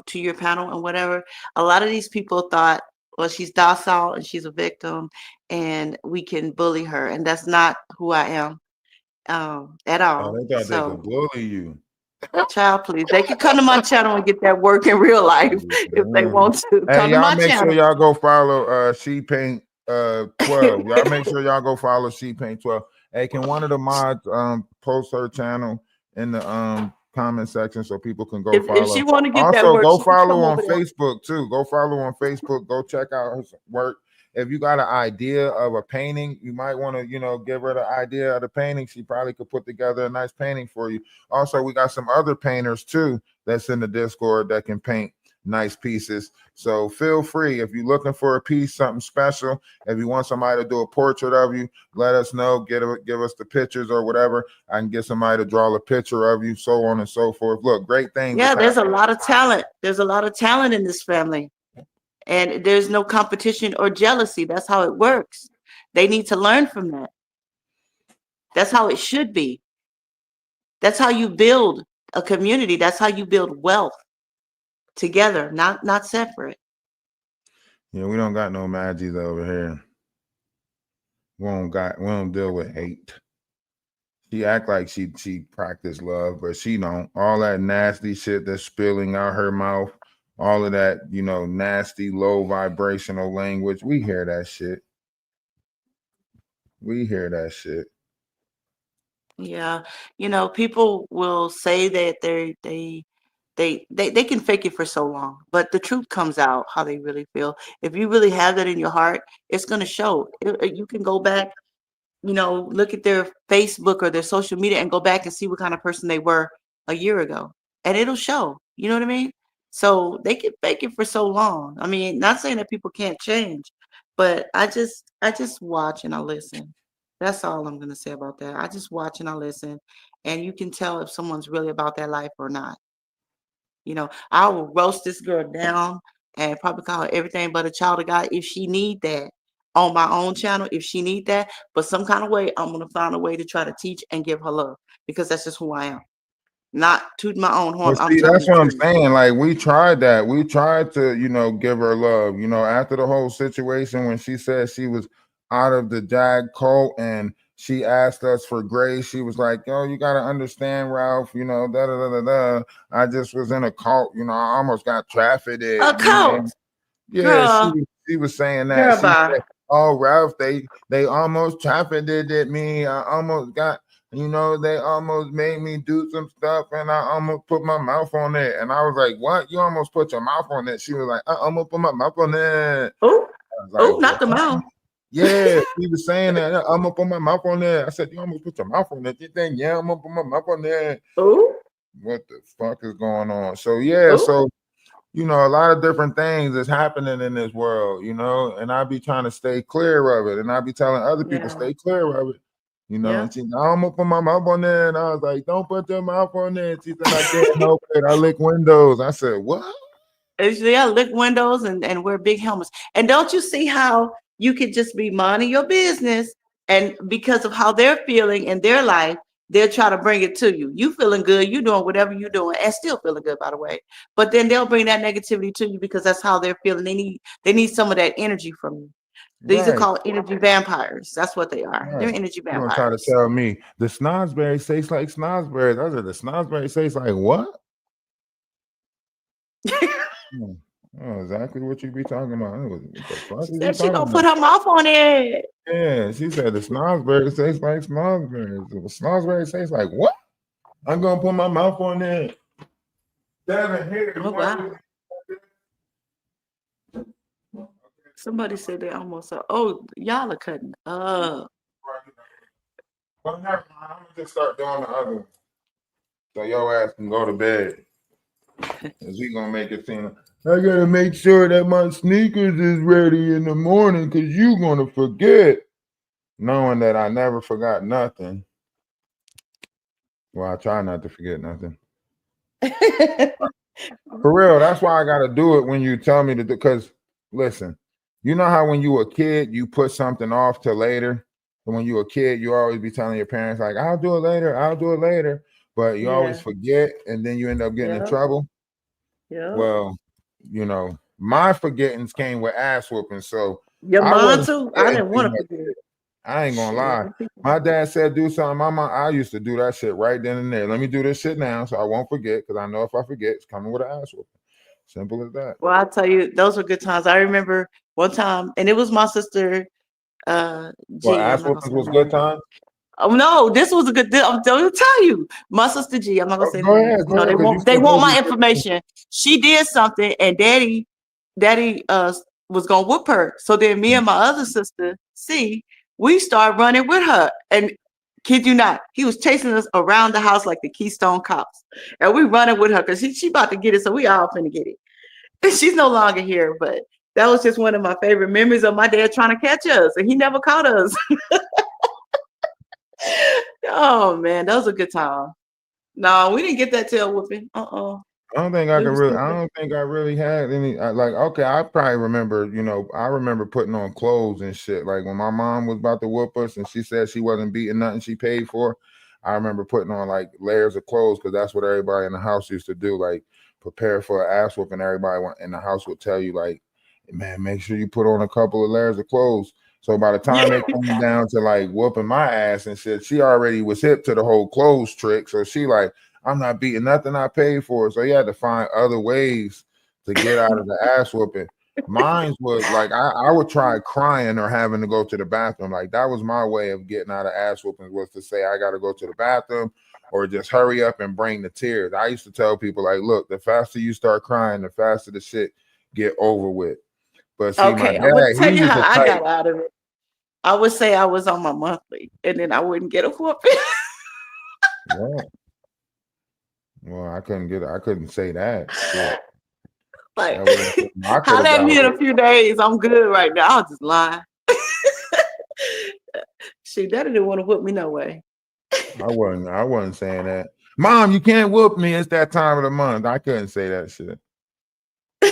to your panel and whatever. A lot of these people thought, well, she's docile and she's a victim and we can bully her. And that's not who I am at all. Oh, they thought they could bully you. Child, please. They can come to my channel and get that work in real life if they want to. Hey, y'all make sure y'all go follow She Paint 12. Y'all make sure y'all go follow She Paint 12. Hey, can one of the mods post her channel in the comment section so people can go follow? If she want to get also, that work, go follow on Facebook too. Go follow on Facebook. Go check out her work. If you got an idea of a painting, you might want to, give her the idea of the painting. She probably could put together a nice painting for you. Also, we got some other painters too that's in the Discord that can paint nice pieces. So feel free, if you're looking for a piece, something special, if you want somebody to do a portrait of you, let us know. Give us the pictures or whatever. I can get somebody to draw a picture of you, so on and so forth. Look, great things. Yeah, there's a lot of talent. There's a lot of talent in this family. And there's no competition or jealousy. That's how it works. They need to learn from that. That's how it should be. That's how you build a community. That's how you build wealth together, not separate. Yeah, we don't got no Magies over here. We don't deal with hate. She act like she practice love, but she don't. All that nasty shit that's spilling out her mouth. All of that, nasty, low vibrational language. We hear that shit. Yeah. People will say that they can fake it for so long, but the truth comes out how they really feel. If you really have that in your heart, it's going to show. You can go back, look at their Facebook or their social media and go back and see what kind of person they were a year ago. And it'll show. You know what I mean? So they can fake it for so long. I mean, not saying that people can't change, but I just watch and I listen. That's all I'm going to say about that. I just watch and I listen, and you can tell if someone's really about that life or not. I will roast this girl down and probably call her everything but a child of God if she need that on my own channel, if she need that. But some kind of way, I'm going to find a way to try to teach and give her love, because that's just who I am. Not to my own horn. See, that's what I'm saying. Like, we tried that. We tried to, give her love. After the whole situation when she said she was out of the JAG cult and she asked us for grace, she was like, "Yo, you gotta understand, Ralph. I just was in a cult. I almost got trafficked." A cult. Yeah, she was saying that. She said, "Oh, Ralph, they almost trafficked me. I almost got." They almost made me do some stuff and I almost put my mouth on it. And I was like, "What? You almost put your mouth on it?" She was like, "I almost put my mouth on it." Oh, not the mouth. Yeah, she was saying that. "I'm gonna put my mouth on there." I said, "You almost put your mouth on it." You think, "Yeah, I'm gonna put my mouth on there." Oh, what the fuck is going on? So yeah, so a lot of different things is happening in this world, and I be trying to stay clear of it, and I be telling other people stay clear of it. And she, "I'm gonna put my mouth on there," and I was like, "Don't put your mouth on there." She said, "I can't help it. I lick windows." I said, "What?" Yeah, lick windows and wear big helmets. And don't you see how you could just be minding your business, and because of how they're feeling in their life, they'll try to bring it to you. You feeling good, you doing whatever you're doing, and still feeling good, by the way. But then they'll bring that negativity to you because that's how they're feeling. They need some of that energy from you. These are Right. called energy vampires. That's what they are. They're Right. energy You're gonna try to vampires. tell me the snozzberry tastes like snozzberries. I said the snozzberry tastes like what? Hmm. Oh, exactly what you be talking about. What the fuck She is you said she talking gonna about? put her mouth on it. Yeah, she said the snozzberry tastes like snozzberries. The snozzberry tastes like what? I'm gonna put my mouth on that. Devin, here. Oh wow. Somebody said they almost oh, y'all are cutting up. Well, never mind. I'm gonna just start doing the other one. So your ass can go to bed. Cause we gonna make it seem I gotta make sure that my sneakers is ready in the morning because you gonna forget. Knowing that I never forgot nothing. Well, I try not to forget nothing. For real, that's why I gotta do it when you tell me to do. Because listen, you know how when you were a kid, you put something off till later. And when you were a kid, you always be telling your parents like, "I'll do it later. I'll do it later," but you always Yeah. forget, and then you end up getting in Yep. trouble. Yep. Well, you know, my forgettings came with ass whooping, so Your I mom wasn't too? I forgetting didn't too want much. to forget. I ain't gonna lie. Shit. My dad said do something. My mom, I used to do that shit right then and there. Let me do this shit now so I won't forget because I know if I forget, it's coming with an ass whooping. Simple as that. Well, I'll tell you, those were good times. I remember one time, and it was my sister, Well, G. I'm ass not gonna whoopings say her was name. good time. Oh no, this was a good. I'm going to tell you, my sister G. I'm not gonna say the Go name. ahead, You know, they because you won't. They still want told my me. information. She did something, and Daddy, was gonna whoop her. So then me and my other sister C, we started running with her, and kid you not, he was chasing us around the house like the Keystone Cops, and we running with her because she about to get it. So we all finna get it. And she's no longer here, but that was just one of my favorite memories of my dad trying to catch us, and he never caught us. Oh man, that was a good time. No, we didn't get that tail whooping. I don't think I We could was really. I stupid. don't think I really had any. Like, okay, I probably remember. You know, I remember putting on clothes and shit. Like when my mom was about to whoop us, and she said she wasn't beating nothing she paid for. I remember putting on like layers of clothes because that's what everybody in the house used to do. Like prepare for an ass whooping. Everybody in the house would tell you like, man, make sure you put on a couple of layers of clothes. So by the time Yeah. it came down to like whooping my ass and shit, she already was hip to the whole clothes trick. So she like, I'm not beating nothing I paid for. So you had to find other ways to get out of the ass whooping. Mine was like I would try crying or having to go to the bathroom. Like that was my way of getting out of ass whooping was to say I gotta go to the bathroom or just hurry up and bring the tears. I used to tell people like, look, the faster you start crying, the faster the shit get over with. But see, my Okay, I'm gonna dad, tell he you was how the I type. got out of it. I would say I was on my monthly, and then I wouldn't get a whooping. Well, I couldn't say that. Shit. Like, That wasn't I could have holler at got me in away. a few days. I'm good right now. I'll just lie. Shit, Daddy didn't want to whoop me no way. I wasn't saying that. Mom, you can't whoop me. It's that time of the month. I couldn't say that shit.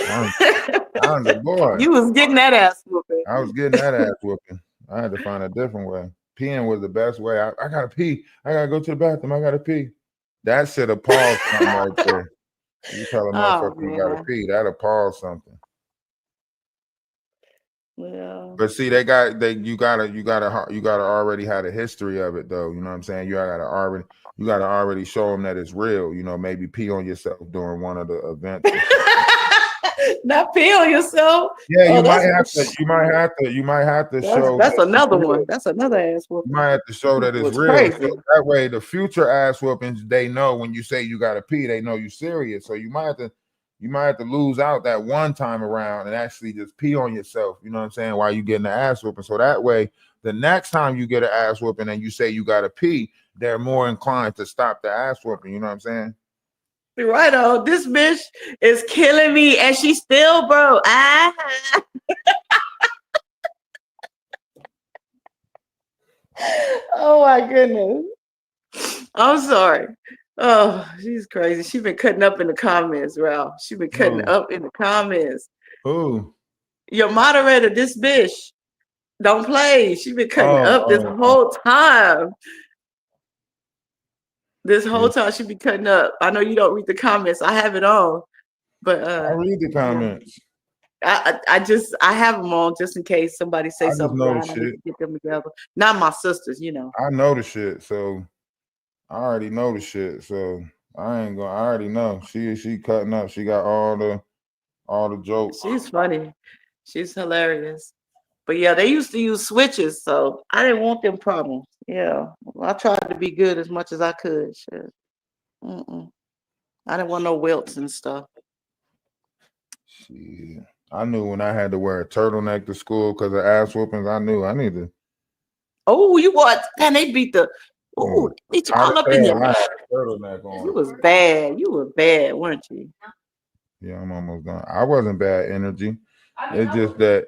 I'm the boy. You was getting that ass whooping. I was getting that ass whooping. I had to find a different way. Peeing was the best way. I gotta pee. I gotta go to the bathroom. I gotta pee. That shit appalls something right there. You tell a Oh motherfucker you gotta man. pee. That appalls something. Well, But see, you gotta already have a history of it though. You know what I'm saying? You gotta already show them that it's real. You know, maybe pee on yourself during one of the events. not pee on yourself. Yeah, Oh, you might have to show that's that it's another real. one. That's another ass You whooping. might have to show that It it's was real. So crazy. that way the future ass whoopings, they know when you say you gotta pee, they know you serious. So you might have to lose out that one time around and actually just pee on yourself, you know what I'm saying, while you getting the ass whooping. So that way, the next time you get an ass whooping and you say you gotta pee, they're more inclined to stop the ass whooping, you know what I'm saying? Right on. This bitch is killing me, and she still broke. Ah. Oh my goodness. I'm sorry. Oh, she's crazy. She been cutting up in the comments, Ralph. She been cutting Oh, up in the comments. oh, Your moderator, this bitch, don't play. She been cutting up this oh. whole time. This whole Yeah. time she be cutting up. I know you don't read the comments. I have it on, but I read the yeah. comments. I have them on just in case somebody say I just something know the wrong. I need shit. to get them together. Not my sisters, you know. I know the shit, so I already know the shit. So I ain't gonna. I already know. She cutting up. She got all the jokes. She's funny. She's hilarious. But yeah, they used to use switches, so I didn't want them problems. Yeah, I tried to be good as much as I could. Shit. Mm-mm. I didn't want no welts and stuff. Shit. I knew when I had to wear a turtleneck to school because of ass whoopings. I knew I needed. Oh, you what? And they beat the. Oh, beat you I all up in had there. a turtleneck You on. was bad. You were bad, weren't you? Yeah, I'm almost done. I wasn't bad energy. It's just that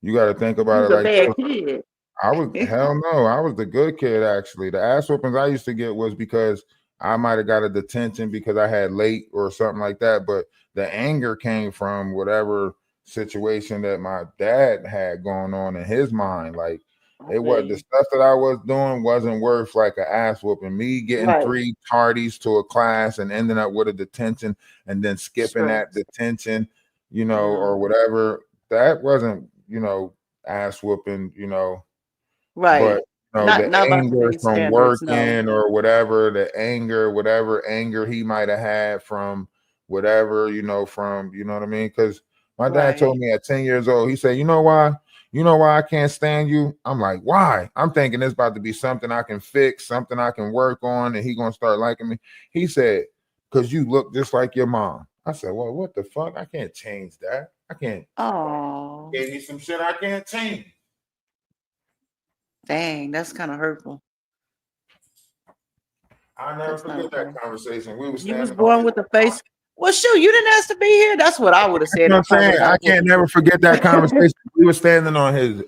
you got to think You about was it a like bad this. kid. I was hell no. I was the good kid actually. The ass whoopings I used to get was because I might have got a detention because I had late or something like that. But the anger came from whatever situation that my dad had going on in his mind. Like it was the stuff that I was doing wasn't worth like an ass whooping. Me getting Right. 3 tardies to a class and ending up with a detention and then skipping that detention, you know, or whatever. That wasn't, you know, ass whooping, you know. Right. But you know, Not the by anger today's from standards, no. working or whatever, whatever anger he might have had from whatever, you know, from, you know what I mean? Because my dad told me at 10 years old, he said, you know why I can't stand you? I'm like, why? I'm thinking it's about to be something I can fix, something I can work on, and he gonna start liking me. He said, because you look just like your mom. I said, well, what the fuck? I can't change that. I can't. Oh, Gave me some shit I can't change. dang, that's kind of hurtful. I never forget that conversation. We was You was standing born with a face. Well, shoot, you didn't ask to be here. That's what I would have said. You know what I'm saying? I can't never forget that conversation. We were standing on his.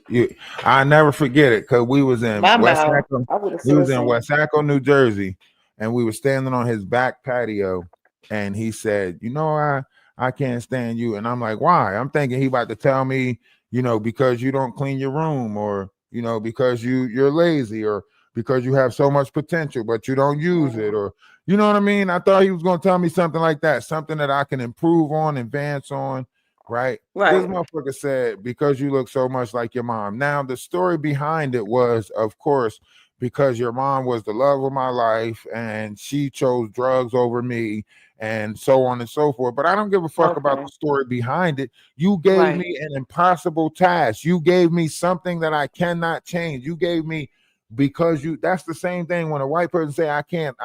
I never forget it because we was in West Saco. We was in West Saco, New Jersey, and we were standing on his back patio. And he said, "You know, I can't stand you." And I'm like, "Why?" I'm thinking he about to tell me, you know, because you don't clean your room, or you know, because you're lazy, or because you have so much potential but you don't use it, or you know what I mean? I thought he was going to tell me something like that, something that I can improve on, advance on, right? This motherfucker said, because you look so much like your mom. Now, the story behind it was, of course, because your mom was the love of my life and she chose drugs over me and so on and so forth. But I don't give a fuck about the story behind it. You gave me an impossible task. You gave me something that I cannot change. You gave me because that's the same thing when a white person say I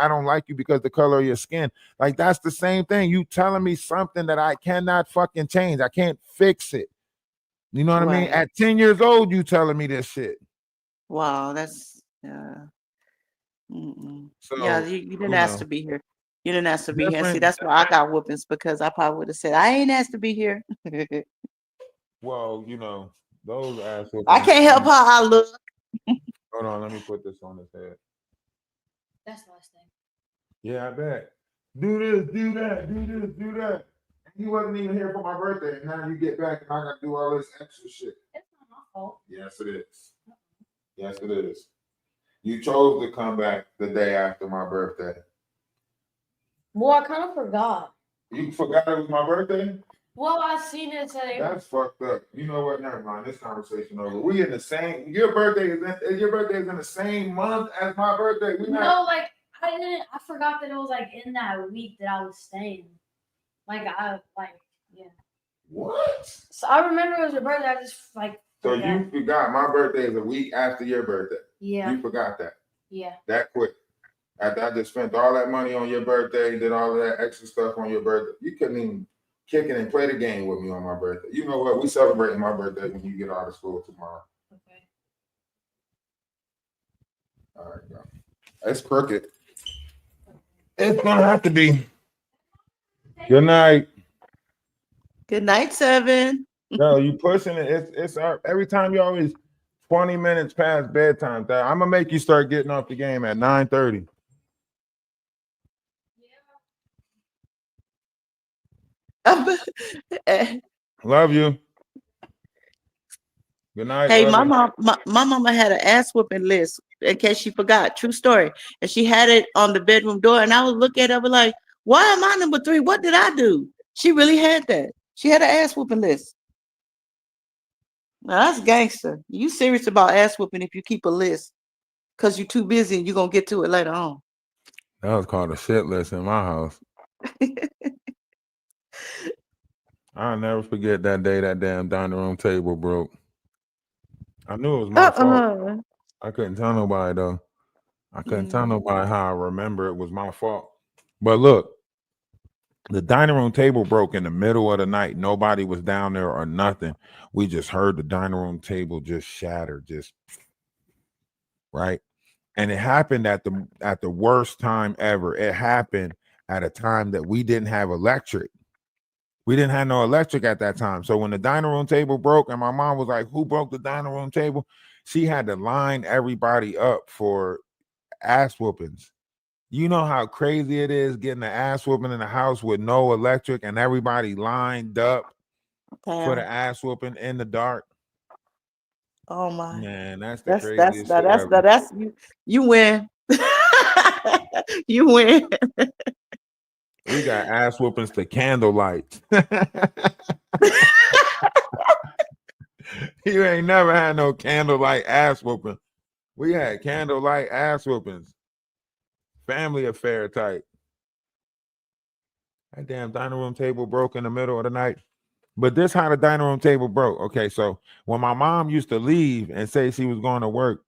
don't like you because the color of your skin. Like that's the same thing. You telling me something that I cannot fucking change. I can't fix it. You know what I mean? At 10 years old, you telling me this shit. Wow, that's so, yeah, you didn't ask to be here. You didn't ask to be here. See, that's why I got whoopings, because I probably would have said, I ain't asked to be here. Well, you know, those ass whoopings. I can't help how I look. Hold on, let me put this on his head. That's the last thing. Yeah, I bet. Do this, do that, do this, do that. You wasn't even here for my birthday, and now you get back and I gotta do all this extra shit. It's not my fault. Yes, it is. Yes, it is. You chose to come back the day after my birthday. Well, I kind of forgot. You forgot it was my birthday? Well, I seen it today. That's fucked up. You know what? Never mind. This conversation over. We in the same. Your birthday is in the same month as my birthday. No, like I forgot that it was like in that week that I was staying. Yeah. What? So I remember it was your birthday. I just like. So you forgot my birthday is a week after your birthday. Yeah. You forgot that. Yeah. That quick. After I just spent all that money on your birthday, did all of that extra stuff on your birthday. You couldn't even kick it and play the game with me on my birthday. You know what? We celebrating my birthday when you get out of school tomorrow. Okay. All right, go. It's crooked. It's gonna have to be. Good night. Good night, Seven. No, you pushing it. It's every time you always 20 minutes past bedtime. I'm gonna make you start getting off the game at 9:30. Love you. Good night. Hey, my mama had an ass whooping list in case she forgot. True story. And she had it on the bedroom door, and I would look at her like, why am I number 3? What did I do? She really had that. She had an ass whooping list. Now that's gangster. You serious about ass whooping if you keep a list because you're too busy and you're gonna get to it later on. That was called a shit list in my house. I'll never forget that day that damn dining room table broke. I knew it was my fault. I couldn't tell nobody though. I couldn't tell nobody how I remember it was my fault. But look, the dining room table broke in the middle of the night. Nobody was down there or nothing. We just heard the dining room table just shatter, just right. And it happened at the worst time ever. It happened at a time that we didn't have electric. We didn't have no electric at that time. So when the dining room table broke and my mom was like, who broke the dining room table? She had to line everybody up for ass whoopings. You know how crazy it is getting an ass whooping in the house with no electric and everybody lined up for the ass whooping in the dark. Oh my. Man, that's the craziest shit ever. That's you win. You win. We got ass whoopings to candlelight. You ain't never had no candlelight ass whooping. We had candlelight ass whoopings. Family affair type. That damn dining room table broke in the middle of the night. But this how the dining room table broke. Okay, so when my mom used to leave and say she was going to work,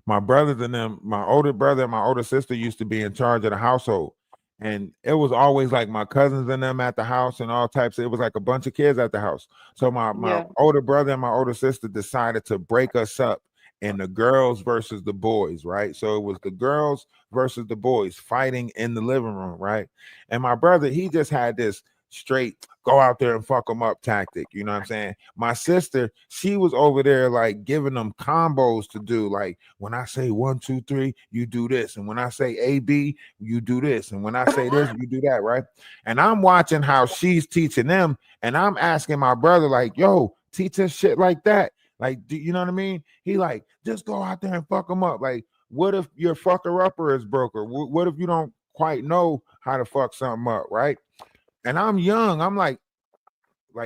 my brothers and them, my older brother and my older sister used to be in charge of the household. And it was always like my cousins and them at the house and all types. It was like a bunch of kids at the house. So my older brother and my older sister decided to break us up in the girls versus the boys, right? So it was the girls versus the boys fighting in the living room, right? And my brother, he just had this straight go out there and fuck them up tactic. You know what I'm saying? My sister, she was over there like giving them combos to do. Like when I say 1, 2, 3, you do this. And when I say AB, you do this. And when I say this, you do that, right? And I'm watching how she's teaching them. And I'm asking my brother, like, yo, teach us shit like that. Like, do you know what I mean? He like, just go out there and fuck them up. Like, what if your fucker upper is broker? What if you don't quite know how to fuck something up, right? And I'm young. I'm like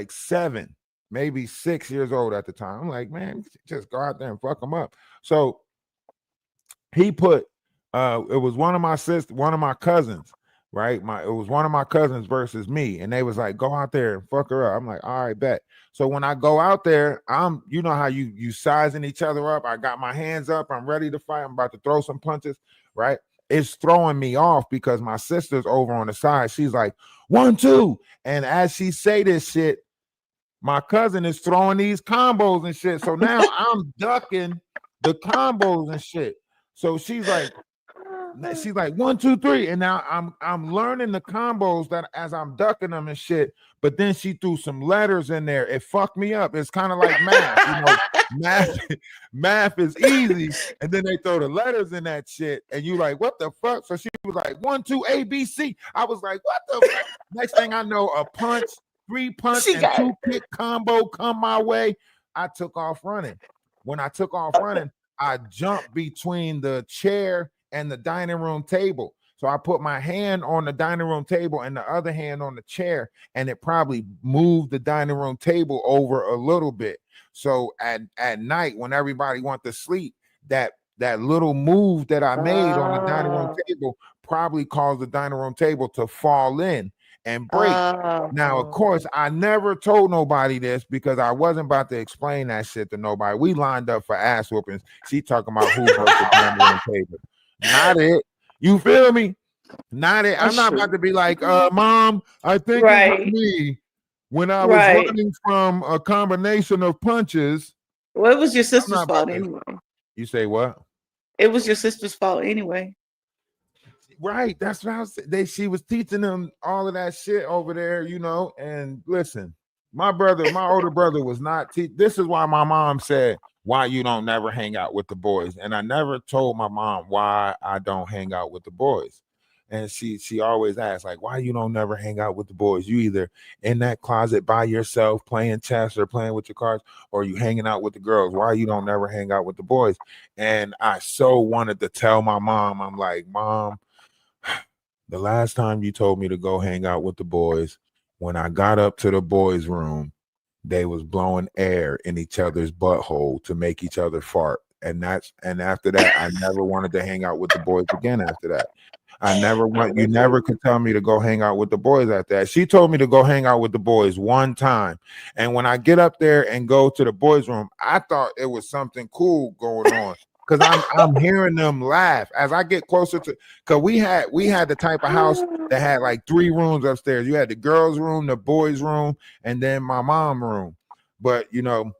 7, maybe 6 years old at the time. I'm like, man, just go out there and fuck them up. So he put it was one of my cousins, right? It was one of my cousins versus me. And they was like, go out there and fuck her up. I'm like, all right, bet. So when I go out there, you know how you sizing each other up. I got my hands up. I'm ready to fight. I'm about to throw some punches, right? It's throwing me off because my sister's over on the side. She's like, 1, 2. And as she say this shit, my cousin is throwing these combos and shit. So now I'm ducking the combos and shit. So she's like 1, 2, 3. And now I'm learning the combos that as I'm ducking them and shit. But then she threw some letters in there. It fucked me up. It's kind of like math, you know. Math is easy, and then they throw the letters in that shit, and you like, what the fuck? So she was like, 1, 2, A, B, C. I was like, what the fuck? Next thing I know, a punch, 3 punch, and 2 kick combo come my way. I took off running. When I took off running, I jumped between the chair and the dining room table. So I put my hand on the dining room table and the other hand on the chair, and it probably moved the dining room table over a little bit. So at night when everybody went to sleep, that little move that I made on the dining room table probably caused the dining room table to fall in and break. Now, of course, I never told nobody this because I wasn't about to explain that shit to nobody. We lined up for ass whoopings. She talking about who broke the dining room table. Not it. You feel me? Not it. I'm not about to be like, Mom, I think it was me when I was running from a combination of punches. Well, it was your sister's fault anyway. You say what? It was your sister's fault anyway. Right. That's what I was saying. She was teaching them all of that shit over there, you know. And listen, my older brother was not. This is why my mom said, why you don't never hang out with the boys. And I never told my mom why I don't hang out with the boys. And she always asks, like, why you don't never hang out with the boys? You either in that closet by yourself playing chess or playing with your cards, or you hanging out with the girls. Why you don't never hang out with the boys? And I so wanted to tell my mom, I'm like, Mom, the last time you told me to go hang out with the boys, when I got up to the boys' room, they was blowing air in each other's butthole to make each other fart. And after that, I never wanted to hang out with the boys again after that. You never could tell me to go hang out with the boys after that. She told me to go hang out with the boys one time. And when I get up there and go to the boys' room, I thought it was something cool going on. Because I'm hearing them laugh as I get closer to, because we had the type of house that had like 3 rooms upstairs. You had the girls' room, the boys' room, and then my mom's room. But you know,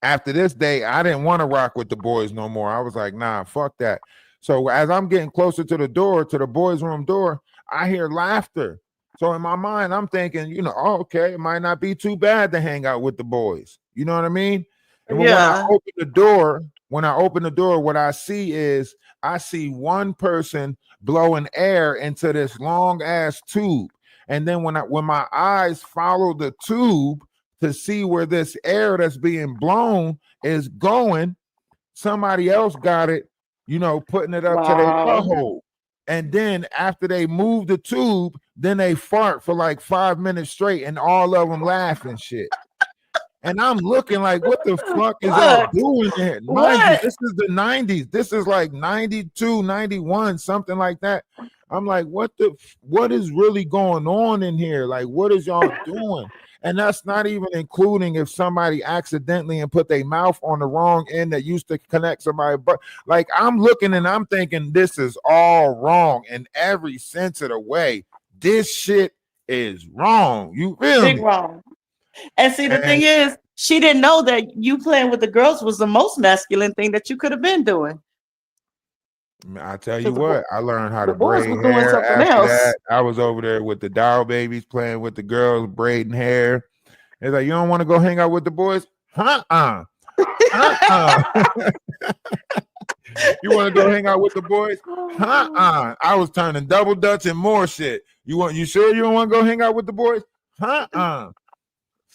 after this day, I didn't want to rock with the boys no more. I was like, nah, fuck that. So as I'm getting closer to the door, to the boys' room door, I hear laughter. So in my mind, I'm thinking, you know, oh, okay, it might not be too bad to hang out with the boys. You know what I mean? And when I open the door, what I see is one person blowing air into this long ass tube. And then when my eyes follow the tube to see where this air that's being blown is going, somebody else got it, you know, putting it up to their butthole. And then after they move the tube, then they fart for like 5 minutes straight, and all of them laugh and shit. And I'm looking like, what the fuck is y'all doing here? Mind you, this is the 90s. This is like 92, 91, something like that. I'm like, what is really going on in here? Like, what is y'all doing? And that's not even including if somebody accidentally and put their mouth on the wrong end that used to connect somebody. But like, I'm looking and I'm thinking this is all wrong in every sense of the way. This shit is wrong. You feel me? Big wrong. And see, the thing is, she didn't know that you playing with the girls was the most masculine thing that you could have been doing. I tell you what, I learned how to boys braid were doing hair something after else. that. I was over there with the doll babies playing with the girls, braiding hair. It's like, you don't want to go hang out with the boys? You want to go hang out with the boys? I was turning double dutch and more shit. You sure you don't want to go hang out with the boys?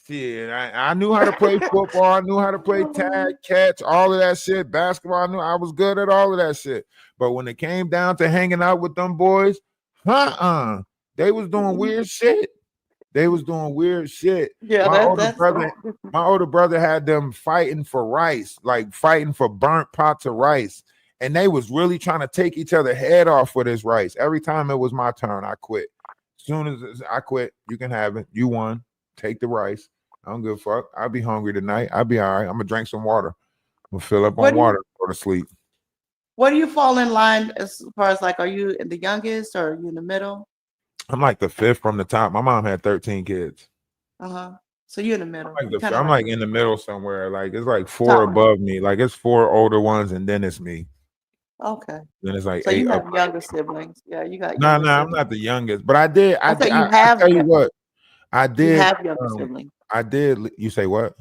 Shit, I knew how to play football. I knew how to play tag, catch, all of that shit. Basketball, I was good at all of that shit. But when it came down to hanging out with them boys, they was doing weird shit. Yeah, my older brother had them fighting for rice, like fighting for burnt pots of rice. And they was really trying to take each other head off for this rice. Every time it was my turn, I quit. As soon as I quit, you can have it. You won. Take the rice. I don't give a fuck. I'll be hungry tonight. I'll be all right. I'm gonna drink some water. I'm gonna fill up on water, go to sleep. Where do you fall in line as far as like, are you the youngest or are you in the middle? I'm like the 5th from the top. My mom had 13 kids. So you're in the middle. I'm like in the middle somewhere. Like it's like 4 above me. Like it's 4 older ones, and then it's me. Okay. Then it's like so 8 you have younger siblings. Yeah, you got. No, I'm not the youngest, but I did. I tell you what, I did. You have younger siblings. I did. You say what?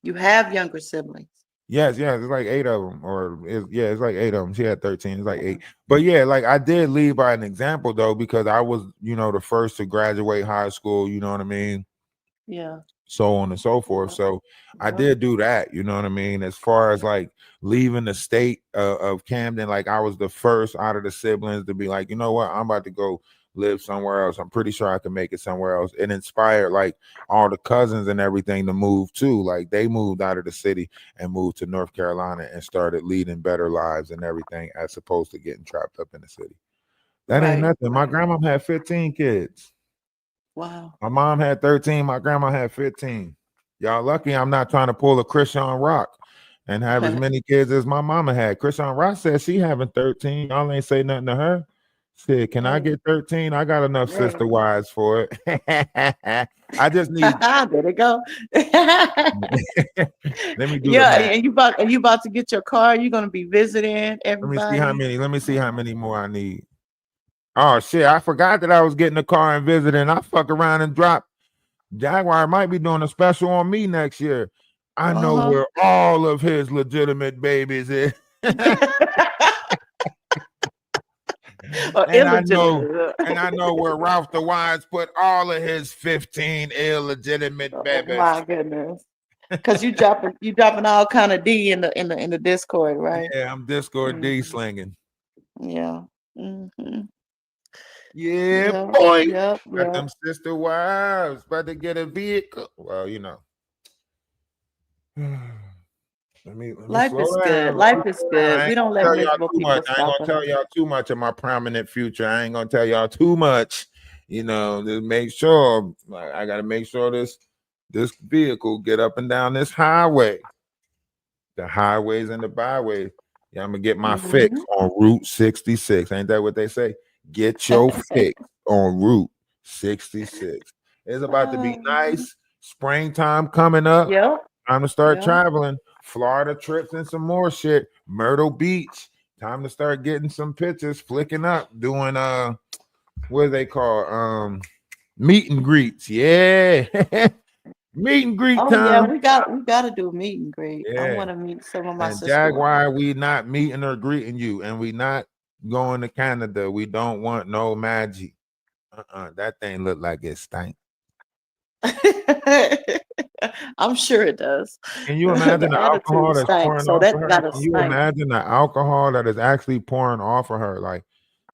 You have younger siblings. Yes, it's like 8 of them, it's like 8 of them. She had 13. It's like 8. But yeah, like I did lead by an example though, because I was, the first to graduate high school. You know what I mean? Yeah. So on and so forth. So I did do that. You know what I mean? As far as like leaving the state of Camden, like I was the first out of the siblings to be like, you know what? I'm about to go live somewhere else. I'm pretty sure I can make it somewhere else. It inspired like all the cousins and everything to move too. Like they moved out of the city and moved to North Carolina and started leading better lives and everything, as opposed to getting trapped up in the city. That ain't nothing. My grandma had 15 kids. Wow. My mom had 13. My grandma had 15. Y'all lucky I'm not trying to pull a Christian Rock and have as many kids as my mama had. Christian Rock said she having 13. Y'all ain't say nothing to her. Said, can I get 13? I got enough sister wives for it. I just need. There it go. Let me do. Yeah, and you about to get your car. You're gonna be visiting everybody. Let me see how many more I need. Oh shit! I forgot that I was getting a car and visiting. I fuck around and drop. Jaguar might be doing a special on me next year. I know where all of his legitimate babies is. And I know where Ralph the Wise put all of his 15 illegitimate babies. My goodness. Because you dropping all kind of D in the Discord, right? Yeah, I'm Discord D slinging. Yeah. Mm-hmm. Yeah, Yep, boy. yep, Got yep. them sister wives about to get a vehicle. Well, you know. Let me Life slow is good. down. Life is good. I We ain't don't gonna let tell y'all miserable too people much. I ain't stop gonna tell us. y'all too much of my prominent future. I ain't gonna tell y'all too much. You know, to make sure I gotta make sure this vehicle get up and down this highway. The highways and the byways. Yeah, I'm gonna get my fix on Route 66. Ain't that what they say? Get your fix on Route 66. It's about to be nice. Springtime coming up. Yep, Time to start yep. traveling. Florida trips and some more shit. Myrtle Beach. Time to start getting some pictures, flicking up, doing what do they call meet and greets. Yeah. Meet and greet Oh yeah, time. we got to do a meet and greet. I Yeah. want to meet some of my And sister wives. Jaguar, we not meeting or greeting you, and we not going to Canada. We don't want no magic. That thing look like it stank. I'm sure it does. Can you imagine The the attitude alcohol that's stinks, pouring so off that of her? gotta Can you stink. imagine the alcohol that is actually pouring off of her? Like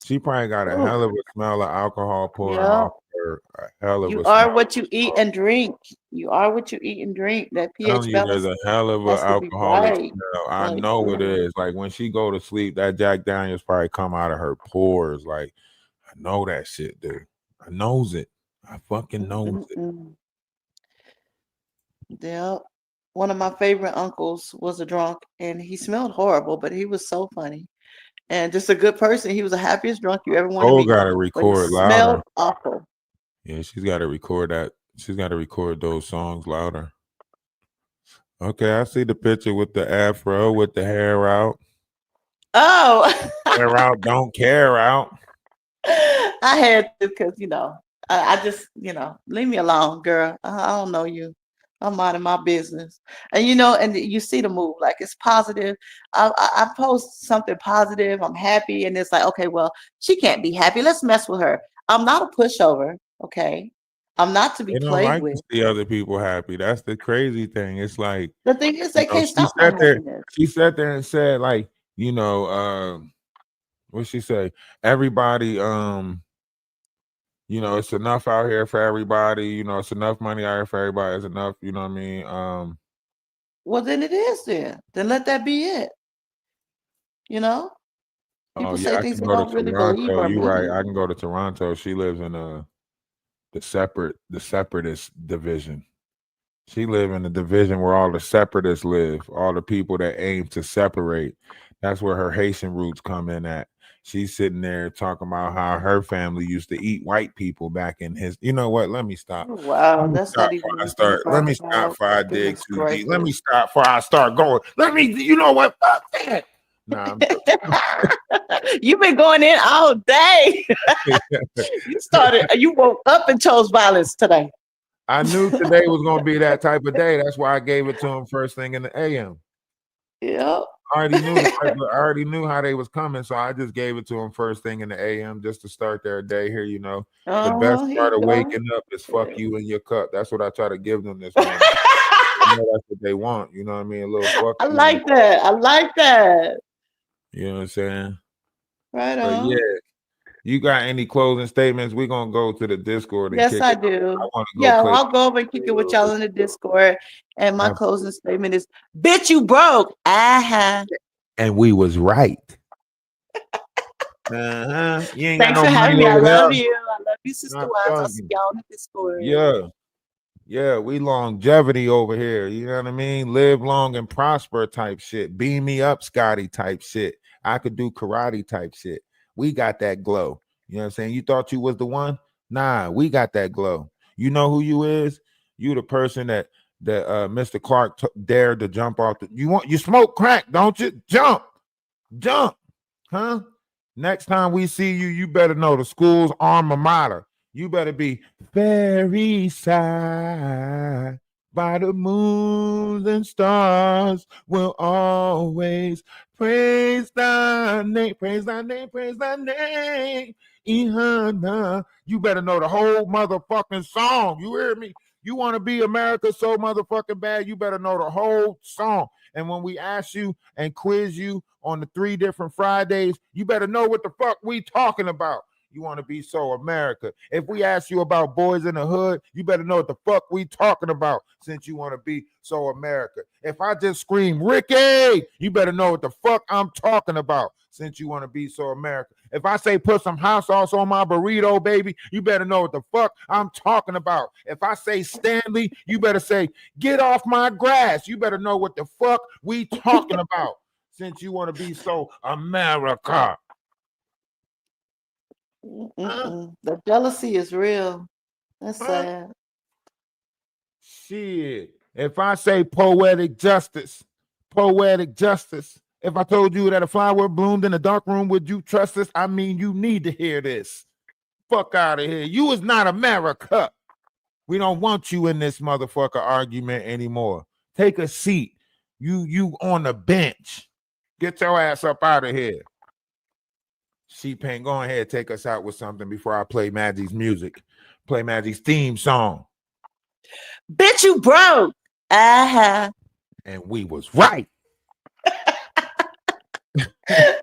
she probably got a Ooh, hell of a smell of alcohol pouring yeah. off her. A hell of You a are smell. what you eat and drink. You are what you eat and drink. That I'm telling pH you, there's balance a hell of a has to be alcoholic right. smell. I Like, know it is. Like when she go to sleep, that Jack Daniels probably come out of her pores. Like I know that shit, dude. I knows it. I fucking knows it. Yeah. One of my favorite uncles was a drunk and he smelled horrible, but he was so funny and just a good person. He was the happiest drunk you ever want to Cole meet, got to but he record smelled louder. awful. Yeah, she's got to record that. She's got to record those songs louder. Okay, I see the picture with the afro, with the hair out. Oh, Hair out, don't care out. I had to because, I just, leave me alone, girl. I don't know you. I'm minding my business. And, and you see the move, like it's positive. I post something positive. I'm happy. And it's like, okay, well, she can't be happy. Let's mess with her. I'm not a pushover. Okay. I'm not to be They don't played like with. to see other people happy. That's the crazy thing. It's like, The thing is, they can't she stop my sat there, happiness. she sat there and said, like, what she say? Everybody, it's enough out here for everybody, it's enough money out here for everybody, it's enough, you know what I mean? Well, then it is then. Then let that be it. You know? Oh People yeah, say I things can they go to don't really believe Toronto. or You right. mean. I can go to Toronto. She lives in the separatist division. She live in the division where all the separatists live, all the people that aim to separate. That's where her Haitian roots come in at. She's sitting there talking about how her family used to eat white people back in his. You know what? Let me stop. Oh, wow, Let me that's stop not even before I anything to start. Let brag me stop about. before I dig Goodness too deep. Let me gracious. stop before I start going. Let me. You know what? Fuck that. Nah, You've been going in all day. You woke up and chose violence today. I knew today was gonna be that type of day. That's why I gave it to him first thing in the AM. Yep. I already knew how they was coming, so I just gave it to them first thing in the AM just to start their day here. The best Here part you of go. waking up is fuck you in your cup. That's what I try to give them this morning. That's what they want. You know what I mean? A little fuck I you. like that. I like that. You know what I'm saying? Right But on. yeah, you got any closing statements? We're gonna go to the Discord and Yes, kick I it. do. I want to go Yeah, play I'll go over and a kick it with little y'all bit. in the Discord. And my Absolutely. closing statement is, bitch, you broke. Uh-huh. And we was right. You ain't got Thanks no for having money me. I over there. love you. I love you, Sister I'm Wives. I'll telling see you. y'all in the Discord. Yeah, we longevity over here. You know what I mean? Live long and prosper type shit. Beam me up, Scotty type shit. I could do karate type shit. We got that glow. You know what I'm saying? You thought you was the one? Nah, we got that glow. You know who you is? You the person that Mr. Clark dared to jump off the. You smoke crack, don't you? Jump, huh? Next time we see you, you better know the school's alma mater. You better be very side by the moons and stars. Will always praise thy name, praise thy name, praise thy name. Ihana. You better know the whole motherfucking song. You hear me? You want to be America so motherfucking bad, you better know the whole song. And when we ask you and quiz you on the 3 different Fridays, you better know what the fuck we talking about. you want to be so America. If we ask you about Boys in the Hood, you better know what the fuck we talking about since you want to be so America. If I just scream Ricky, you better know what the fuck I'm talking about since you want to be so America. If I say put some hot sauce on my burrito, baby, you better know what the fuck I'm talking about. If I say Stanley, you better say get off my grass. You better know what the fuck we talking about since you want to be so America. The jealousy is real. That's sad. Shit. If I say poetic justice. If I told you that a flower bloomed in a dark room, would you trust this? I mean, you need to hear this. Fuck out of here. You is not America. We don't want you in this motherfucker argument anymore. Take a seat. You on the bench. Get your ass up out of here. She-Pain, go ahead, take us out with something before I play Magic's music. Play Magic's theme song. Bitch, you broke. Uh-huh. And we was right. Let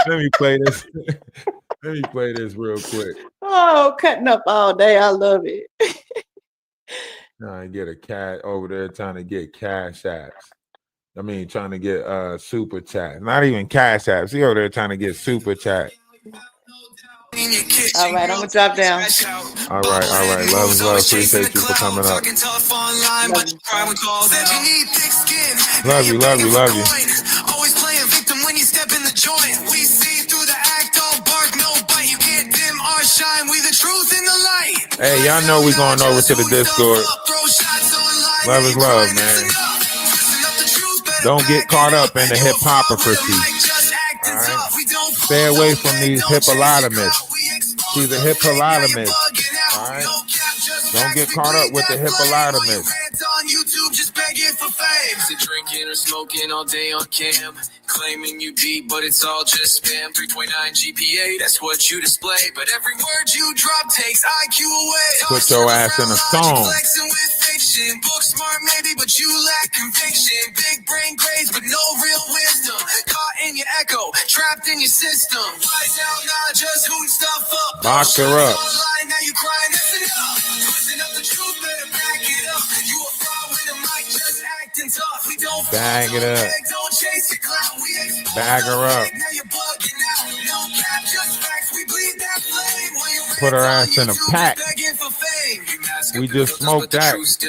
me play this. Let me play this real quick. Oh, cutting up all day. I love it. I get a cat over there trying to get cash apps. I mean, trying to get super chat. Not even cash apps. He over there trying to get super chat. All right, I'm gonna drop down. All right. Love. Appreciate you for coming up. Love you. Always playing victim when you step in the joint. We see through the act, all bark, no bite. You can't dim our shine. We the truth in the light. Hey, y'all know we going over to the Discord. Love is love, man. Don't get caught up in the hypocrisy. All right? Stay away from these hippopotamus. She's a hippopotamus. All right? Don't get caught up with the hippopotamus. On YouTube, just begging for fame. Drinking or smoking all day on cam. Claiming you beat, but it's all just spam. 3.9 GPA, that's what you display. But every word you drop takes IQ away. Put your ass in a song. Book smart maybe, but you lack conviction. Big brain grades, but no real wisdom. Caught in your echo, trapped in your system. Wise out, not just hooting stuff up. Box her up. Now you crying, listen up. Listen up, the truth, better back it up. You a fraud with the mic, just acting tough. We don't bag it up. Don't chase your clout. We bag her up. Now you're bugging out. No cap, just facts. We bleed that flame. Put her ass in a pack. We just smoked that. We just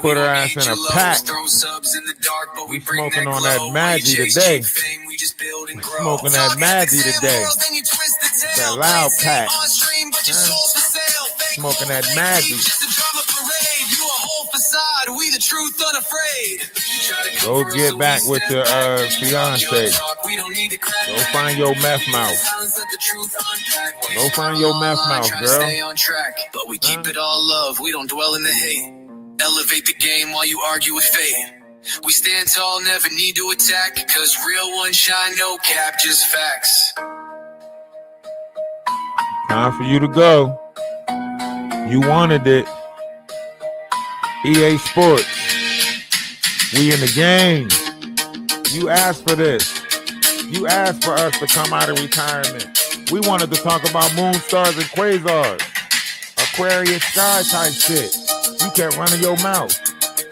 put her ass in a pack. We smoking on that Maggie today. Smoking that Maggie today. That loud pack. Smoking that Maggie. Go get back with your fiance. Go find your meth mouth. Go find your meth mouth, girl. But we keep it all love. We don't dwell in the hate. Elevate the game while you argue with fate. We stand tall, never need to attack. Cause real ones shine, no cap, just facts. Time for you to go. You wanted it. EA Sports. We in the game. You asked for this. You asked for us to come out of retirement. We wanted to talk about moon stars and quasars. Aquarius sky type shit. You kept running your mouth.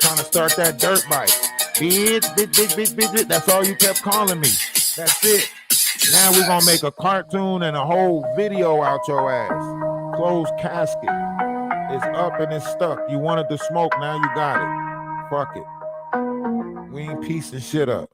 Trying to start that dirt bike. Bitch. That's all you kept calling me. That's it. Now we're going to make a cartoon and a whole video out your ass. Closed casket. It's up and it's stuck. You wanted to smoke, now you got it. Fuck it. We ain't piecing shit up.